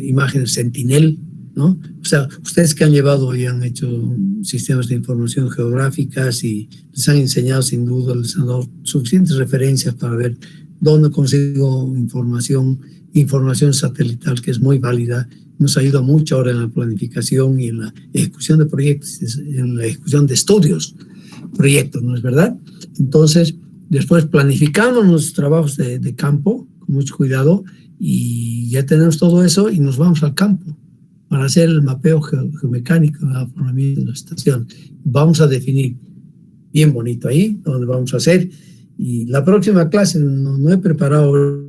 imágenes Sentinel, ¿no? O sea, ustedes que han llevado y han hecho sistemas de información geográficas y les han enseñado sin duda, les han dado suficientes referencias para ver dónde consigo información satelital que es muy válida. Nos ayuda mucho ahora en la planificación y en la ejecución de proyectos, en la ejecución de estudios, proyectos, ¿no es verdad? Entonces, después planificamos nuestros trabajos de campo con mucho cuidado y ya tenemos todo eso y nos vamos al campo para hacer el mapeo geomecánico del afloramiento de la estación. Vamos a definir bien bonito ahí, donde vamos a hacer. Y la próxima clase no he preparado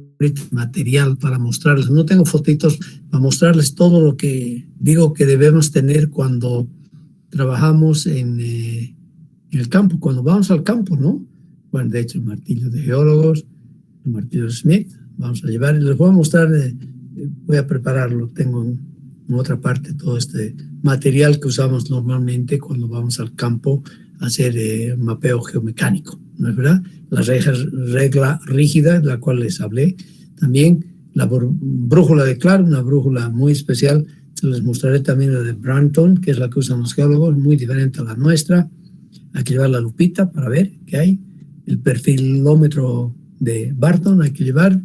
material para mostrarles, no tengo fotitos para mostrarles todo lo que digo que debemos tener cuando trabajamos en el campo, cuando vamos al campo, ¿no? Bueno, de hecho, el martillo de geólogos, el martillo de Smith, vamos a llevar y les voy a mostrar, voy a prepararlo, tengo en otra parte todo este material que usamos normalmente cuando vamos al campo a hacer mapeo geomecánico, ¿no es verdad? La regla rígida, de la cual les hablé, también la brújula de Clark, una brújula muy especial, se les mostraré también la de Branton, que es la que usan los geólogos, muy diferente a la nuestra. Hay que llevar la lupita para ver qué hay, el perfilómetro de Barton, hay que llevar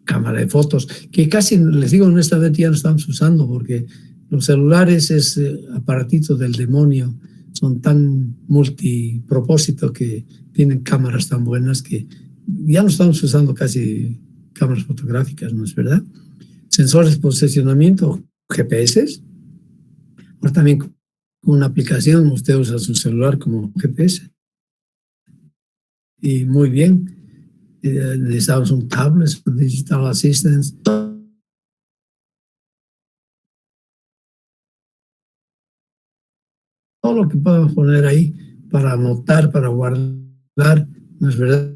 cámara de fotos, que casi, les digo honestamente, ya no estamos usando porque los celulares es aparatito del demonio, son tan multipropósito que tienen cámaras tan buenas que ya no estamos usando casi cámaras fotográficas, ¿no es verdad? Sensores de posicionamiento, GPS. Ahora también con una aplicación usted usa su celular como GPS. Y muy bien. Necesitamos un tablet, Digital Assistant. Todo lo que podemos poner ahí para anotar, para guardar, ¿no es verdad?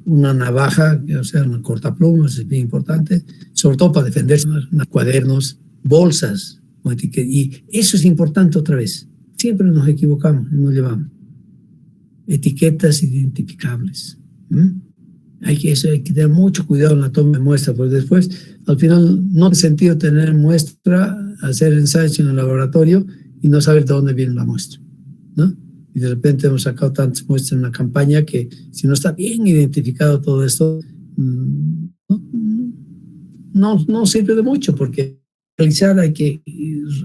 Una navaja, o sea, una cortaplumas es bien importante, sobre todo para defenderse, cuadernos, bolsas, y eso es importante otra vez. Siempre nos equivocamos y nos llevamos. Etiquetas identificables. Hay que tener mucho cuidado en la toma de muestra, porque después, al final, no tiene sentido tener muestra, hacer ensayos en el laboratorio y no saber de dónde viene la muestra, ¿no? Y de repente hemos sacado tantas muestras en una campaña que si no está bien identificado todo esto, no sirve de mucho, porque realizar hay que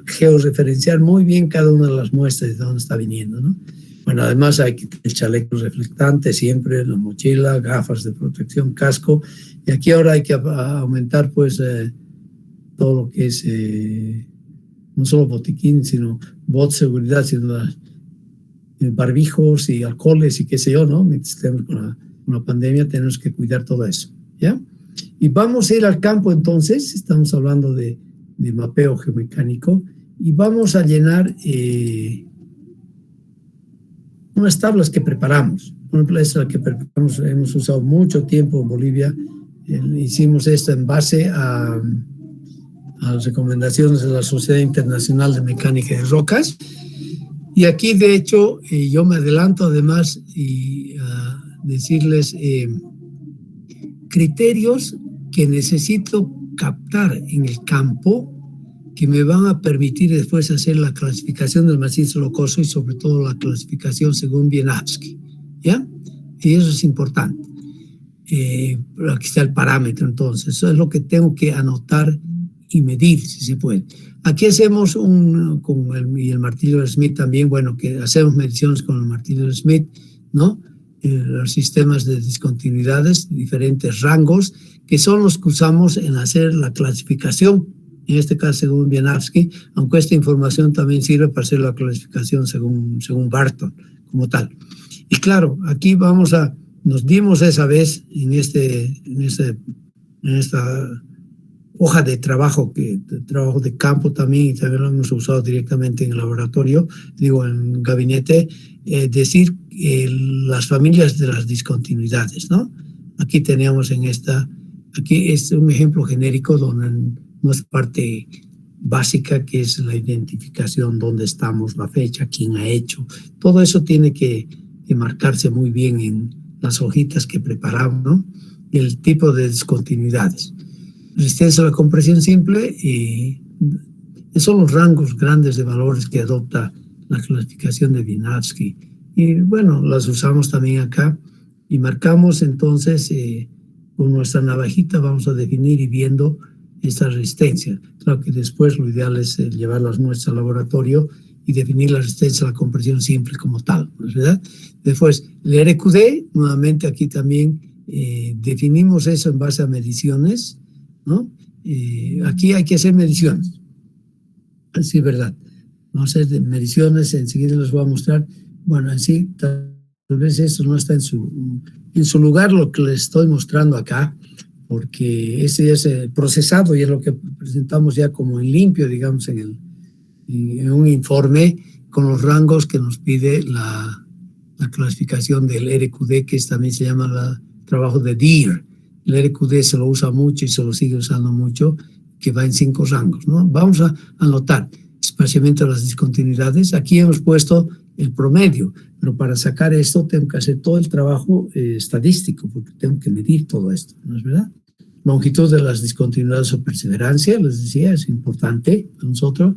georreferenciar muy bien cada una de las muestras de dónde está viniendo, ¿no? Bueno, además hay que tener el chaleco reflectante siempre, la mochila, gafas de protección, casco. Y aquí ahora hay que aumentar pues todo lo que es no solo botiquín, sino bot seguridad, sino barbijos y alcoholes y qué sé yo, ¿no? Mientras estemos con la pandemia tenemos que cuidar todo eso, ¿ya? Y vamos a ir al campo entonces, estamos hablando de mapeo geomecánico, y vamos a llenar unas tablas que preparamos. Por ejemplo, esta que preparamos, hemos usado mucho tiempo en Bolivia. Hicimos esto en base a las recomendaciones de la Sociedad Internacional de Mecánica de Rocas. Y aquí, de hecho, yo me adelanto además y decirles criterios que necesito captar en el campo que me van a permitir después hacer la clasificación del macizo rocoso y sobre todo la clasificación según Wieniawski, ¿ya? Y eso es importante. Aquí está el parámetro, entonces, eso es lo que tengo que anotar y medir, si se puede. Aquí hacemos y el martillo de Smith también, bueno, que hacemos mediciones con el martillo de Smith, ¿no? Los sistemas de discontinuidades, diferentes rangos, que son los que usamos en hacer la clasificación, en este caso según Wieniawski, aunque esta información también sirve para hacer la clasificación según Barton, como tal. Y claro, aquí nos dimos esa vez en esta hoja de trabajo de campo también, y también lo hemos usado directamente en el laboratorio, digo, en gabinete, decir las familias de las discontinuidades, ¿no? Aquí teníamos aquí es un ejemplo genérico donde nuestra parte básica, que es la identificación, dónde estamos, la fecha, quién ha hecho, todo eso tiene que marcarse muy bien en las hojitas que preparamos, ¿no? El tipo de discontinuidades. Resistencia a la compresión simple, son los rangos grandes de valores que adopta la clasificación de Wieniawski. Y bueno, las usamos también acá. Y marcamos entonces, con nuestra navajita vamos a definir y viendo esta resistencia. Claro que después lo ideal es llevar las muestras al laboratorio y definir la resistencia a la compresión simple como tal, ¿no es verdad? Después, el RQD, nuevamente aquí también definimos eso en base a mediciones, ¿no? Aquí hay que hacer mediciones. Sí, verdad. Vamos a hacer mediciones, enseguida les voy a mostrar. Bueno, en sí, tal vez eso no está en su lugar lo que les estoy mostrando acá, porque ese es procesado y es lo que presentamos ya como en limpio, digamos, en un informe con los rangos que nos pide la clasificación del RQD, que también se llama el trabajo de DIR. El RQD se lo usa mucho y se lo sigue usando mucho, que va en 5 rangos, ¿no? Vamos a anotar espaciamiento de las discontinuidades. Aquí hemos puesto el promedio, pero para sacar esto tengo que hacer todo el trabajo estadístico, porque tengo que medir todo esto, ¿no es verdad? Longitud de las discontinuidades o perseverancia, les decía, es importante para nosotros.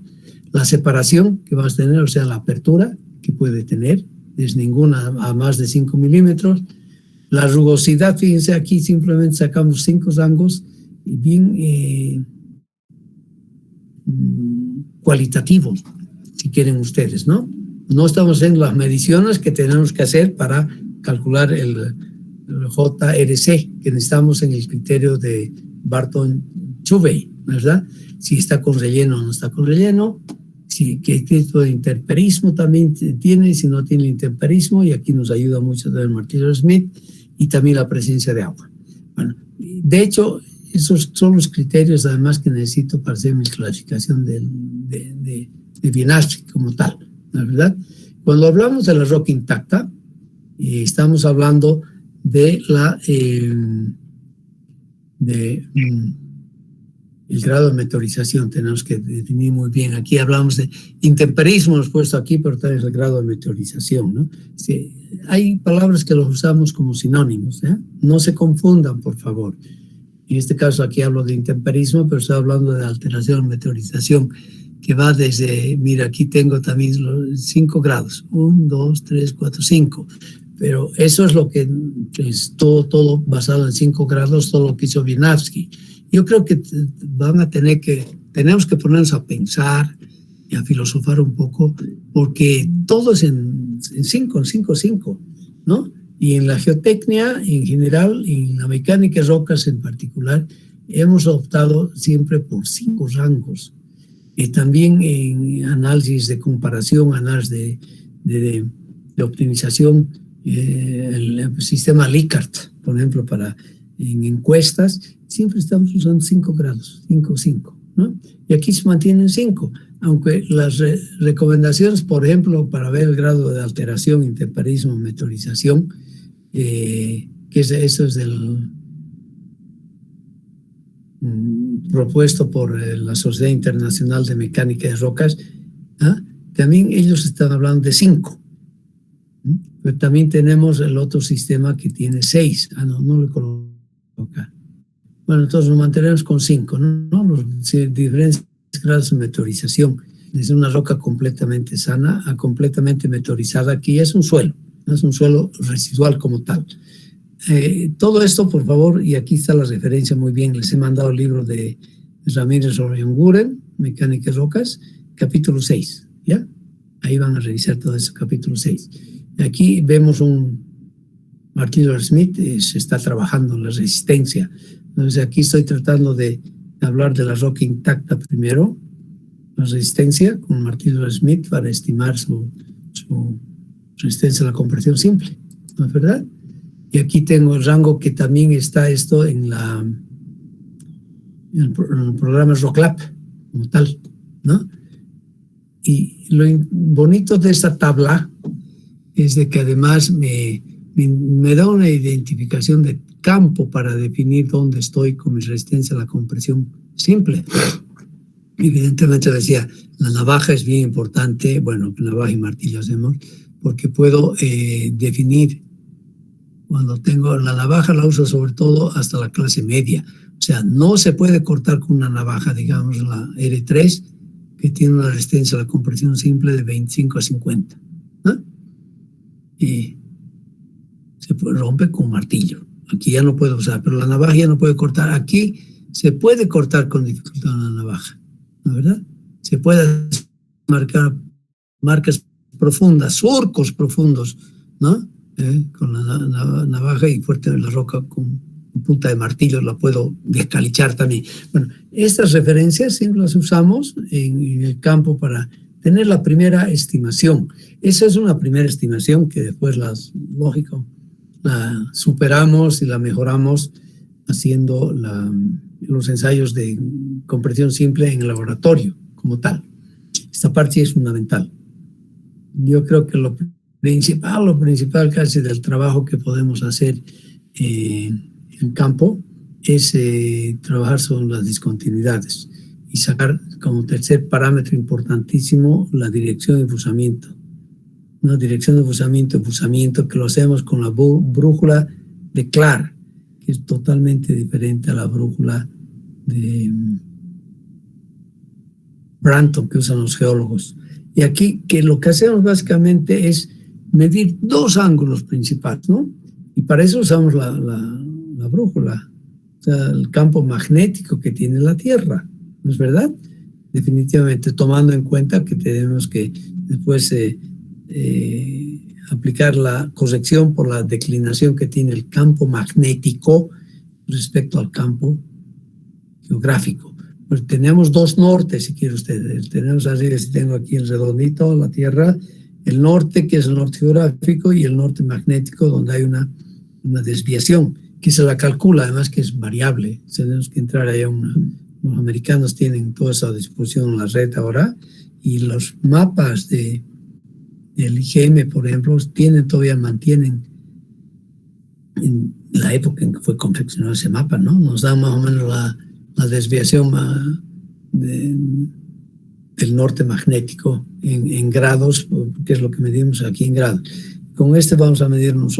La separación que vas a tener, o sea, la apertura que puede tener, es ninguna a más de 5 milímetros. La rugosidad, fíjense, aquí simplemente sacamos 5 rangos y bien cualitativos, si quieren ustedes, ¿no? No estamos haciendo las mediciones que tenemos que hacer para calcular el JRC, que necesitamos en el criterio de Barton-Chovey, ¿verdad? Si está con relleno o no está con relleno, si qué tipo de intemperismo también tiene, si no tiene intemperismo, y aquí nos ayuda mucho el martillo Smith, y también la presencia de agua. Bueno, de hecho, esos son los criterios además que necesito para hacer mi clasificación de Wieniawski como tal, ¿no es verdad? Cuando hablamos de la roca intacta, estamos hablando de el grado de meteorización. Tenemos que definir muy bien. Aquí hablamos de intemperismo, hemos puesto aquí, pero también es el grado de meteorización, ¿no? Sí, hay palabras que los usamos como sinónimos, ¿eh? No se confundan, por favor. En este caso aquí hablo de intemperismo, pero estoy hablando de alteración, meteorización, que va desde, mira, aquí tengo también los 5 grados, 1, 2, 3, 4, 5, pero eso es lo que es todo basado en 5 grados, todo lo que hizo Wieniawski. Yo creo que tenemos que ponernos a pensar y a filosofar un poco, porque todo es en 5, 5, ¿no? Y en la geotecnia en general, y en la mecánica de rocas en particular, hemos optado siempre por 5 rangos. Y también en análisis de comparación, análisis de optimización, el sistema Likert, por ejemplo, en encuestas, siempre estamos usando 5 grados, 5, ¿no? Y aquí se mantienen 5, aunque las recomendaciones, por ejemplo, para ver el grado de alteración, intemperismo, meteorización, que eso es propuesto por la Sociedad Internacional de Mecánica de Rocas, ¿ah? También ellos están hablando de 5. Pero también tenemos el otro sistema que tiene 6. No le coloco acá. Bueno, entonces nos mantenemos con 5, ¿no? Los diferentes grados de meteorización. Es una roca completamente sana a completamente meteorizada. Aquí es un suelo, no es un suelo residual como tal. Todo esto, por favor, y aquí está la referencia muy bien, les he mandado el libro de Ramírez Orenguren, Mecánica de Rocas, capítulo 6, ¿ya? Ahí van a revisar todo eso, capítulo 6. Aquí vemos un martillo Smith, se está trabajando en la resistencia. Entonces aquí estoy tratando de hablar de la roca intacta primero, la resistencia con martillo Smith para estimar su resistencia a la compresión simple, ¿no es verdad? Y aquí tengo el rango que también está esto en el programa RockLab como tal, ¿no? Y lo bonito de esta tabla es de que además me da una identificación de campo para definir dónde estoy con mi resistencia a la compresión simple. Evidentemente decía, la navaja es bien importante, bueno, navaja y martillo hacemos, porque puedo definir, cuando tengo la navaja la uso sobre todo hasta la clase media, o sea, no se puede cortar con una navaja, digamos la R3, que tiene una resistencia a la compresión simple de 25 a 50, ¿no? Y se rompe con martillo. Aquí ya no puedo usar, pero la navaja ya no puede cortar. Aquí se puede cortar con dificultad una navaja, ¿no es verdad? Se puede marcar marcas profundas, surcos profundos, ¿no? Con la navaja, y fuerte en la roca con punta de martillo la puedo descalichar también. Bueno, estas referencias siempre las usamos en el campo para tener la primera estimación. Esa es una primera estimación que después la superamos y la mejoramos haciendo los ensayos de compresión simple en el laboratorio como tal. Esta parte es fundamental. Yo creo que lo principal casi del trabajo que podemos hacer en campo es trabajar sobre las discontinuidades y sacar como tercer parámetro importantísimo la dirección de enfusamiento. Una dirección de enfusamiento que lo hacemos con la brújula de Clark, que es totalmente diferente a la brújula de Branton que usan los geólogos. Y aquí que lo que hacemos básicamente es medir dos ángulos principales, ¿no? Y para eso usamos la brújula, o sea, el campo magnético que tiene la Tierra, ¿no es verdad? Definitivamente, tomando en cuenta que tenemos que después aplicar la corrección por la declinación que tiene el campo magnético respecto al campo geográfico. Pues tenemos dos nortes, si quiere usted. Tenemos arriba, si tengo aquí el redondito, la Tierra, el norte, que es el norte geográfico, y el norte magnético, donde hay una desviación, que se la calcula, además que es variable. Tenemos que entrar allá. Los americanos tienen toda esa disposición en la red ahora, y los mapas del IGM, por ejemplo, mantienen en la época en que fue confeccionado ese mapa, ¿no? Nos da más o menos la desviación del norte magnético en grados, que es lo que medimos aquí en grados. Con este vamos a medir unos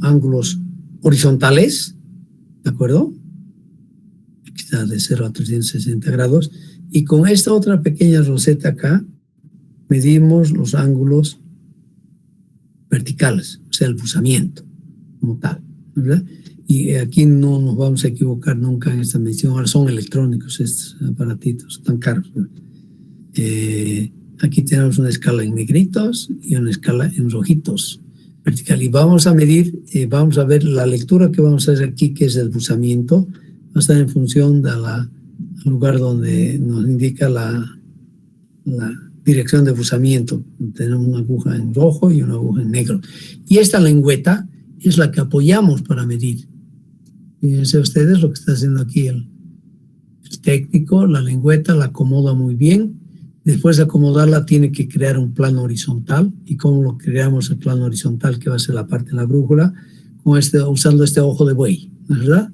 ángulos horizontales, ¿de acuerdo? Aquí está de 0 a 360 grados. Y con esta otra pequeña roseta acá, medimos los ángulos verticales, o sea, el enfusamiento como tal, ¿verdad? Y aquí no nos vamos a equivocar nunca en esta medición. Ahora son electrónicos estos aparatitos, tan caros. Aquí tenemos una escala en negritos y una escala en rojitos vertical. Y vamos a medir, vamos a ver la lectura que vamos a hacer aquí, que es el enfusamiento. Va a estar en función del lugar donde nos indica la dirección de enfusamiento. Tenemos una aguja en rojo y una aguja en negro. Y esta lengüeta es la que apoyamos para medir. Fíjense ustedes lo que está haciendo aquí el técnico. La lengüeta la acomoda muy bien. Después de acomodarla tiene que crear un plano horizontal. ¿Y cómo lo creamos el plano horizontal? Que va a ser la parte de la brújula, usando este ojo de buey, ¿verdad?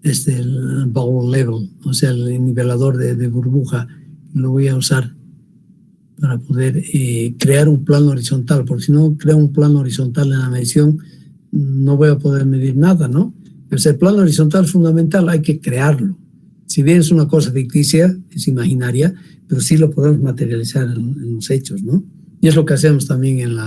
El bowl level, o sea, el nivelador de burbuja. Lo voy a usar para poder crear un plano horizontal, porque si no creo un plano horizontal en la medición, no voy a poder medir nada, ¿no? Pero el plano horizontal es fundamental, hay que crearlo. Si bien es una cosa ficticia, es imaginaria, pero sí lo podemos materializar en los hechos, ¿no? Y es lo que hacemos también en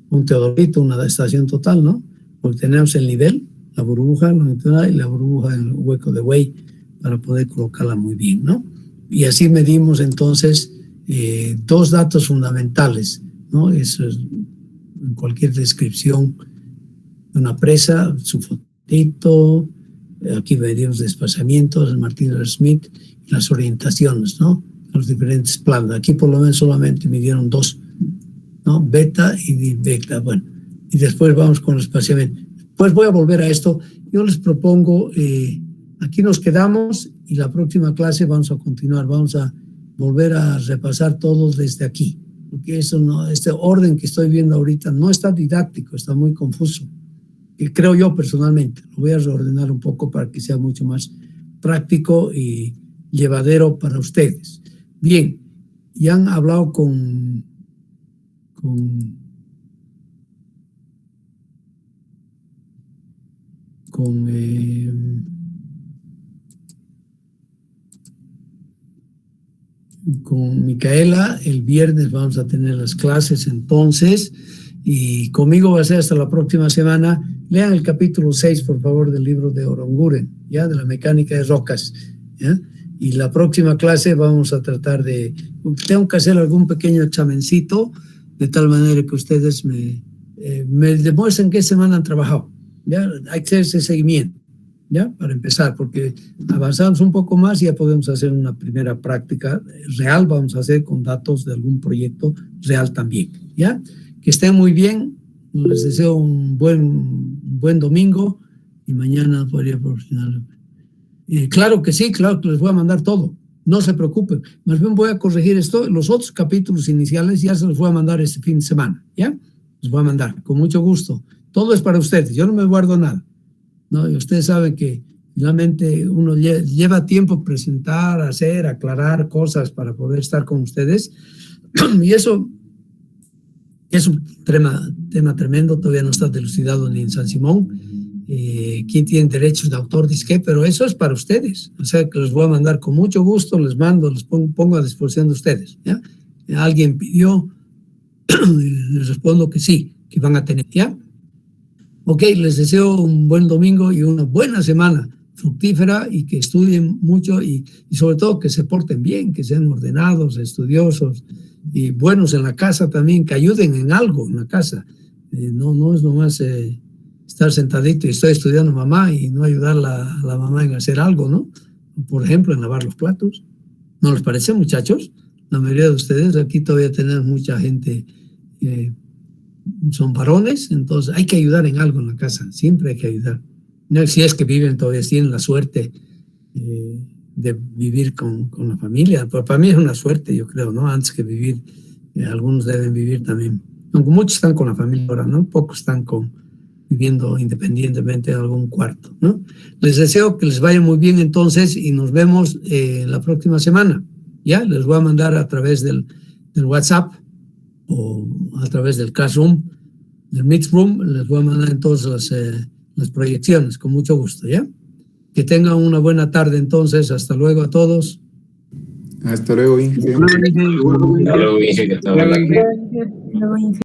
un teodolito, una estación total, ¿no? Porque tenemos el nivel, la burbuja longitudinal y la burbuja en el hueco de Way para poder colocarla muy bien, ¿no? Y así medimos entonces dos datos fundamentales, ¿no? Eso es en cualquier descripción de una presa, su fotito, aquí medimos desplazamientos, el martillo Smith, las orientaciones, ¿no? Los diferentes planos. Aquí por lo menos solamente midieron dos, ¿no? Beta y beta. Bueno, y después vamos con el espaciamiento. Pues voy a volver a esto. Yo les propongo, aquí nos quedamos y la próxima clase vamos a continuar. Vamos a volver a repasar todo desde aquí, porque este orden que estoy viendo ahorita no está didáctico, está muy confuso. Creo yo personalmente. Lo voy a reordenar un poco para que sea mucho más práctico y llevadero para ustedes. Bien, ya han hablado con Micaela. El viernes vamos a tener las clases entonces, y conmigo va a ser hasta la próxima semana. lean el capítulo 6, por favor, del libro de Oronguren, ¿ya? De la mecánica de rocas, ¿ya? Y la próxima clase vamos a tratar de... Tengo que hacer algún pequeño examencito, de tal manera que ustedes me demuestren qué semana han trabajado, ¿ya? Hay que hacer ese seguimiento, ¿ya? Para empezar, porque avanzamos un poco más y ya podemos hacer una primera práctica real, vamos a hacer con datos de algún proyecto real también, ¿ya? Que estén muy bien, les deseo un buen domingo y mañana podría proporcionar. Claro que sí, claro que les voy a mandar todo, no se preocupen, más bien voy a corregir esto, los otros capítulos iniciales ya se los voy a mandar este fin de semana, ¿ya? Los voy a mandar, con mucho gusto, todo es para ustedes, yo no me guardo nada, ¿no? Y ustedes saben que finalmente uno lleva tiempo presentar, hacer, aclarar cosas para poder estar con ustedes, y eso es un tema tremendo, todavía no está dilucidado ni en San Simón. ¿Quién tiene derechos de autor? Dice que, pero eso es para ustedes, o sea que los voy a mandar con mucho gusto, les mando, les pongo a disposición de ustedes, ¿ya? Alguien pidió, les respondo que sí, que van a tener, ¿ya? Ok, les deseo un buen domingo y una buena semana fructífera y que estudien mucho y sobre todo que se porten bien, que sean ordenados, estudiosos y buenos en la casa también, que ayuden en algo en la casa. No es nomás estar sentadito y estoy estudiando mamá y no ayudar a la mamá en hacer algo, ¿no? Por ejemplo, en lavar los platos. ¿No les parece, muchachos? La mayoría de ustedes aquí todavía tenemos mucha gente, son varones, entonces hay que ayudar en algo en la casa, siempre hay que ayudar. No, si es que viven todavía, tienen la suerte de vivir con la familia, pero para mí es una suerte, yo creo, ¿no? Antes que vivir, algunos deben vivir también, aunque muchos están con la familia ahora, ¿no? Pocos están viviendo independientemente en algún cuarto, ¿no? Les deseo que les vaya muy bien entonces y nos vemos la próxima semana, ¿ya? Les voy a mandar a través del WhatsApp o a través del Classroom, del Meet Room, les voy a mandar entonces las proyecciones, con mucho gusto, ¿ya? Que tengan una buena tarde entonces, hasta luego a todos. Hasta luego, Inge. Hasta luego, Inge.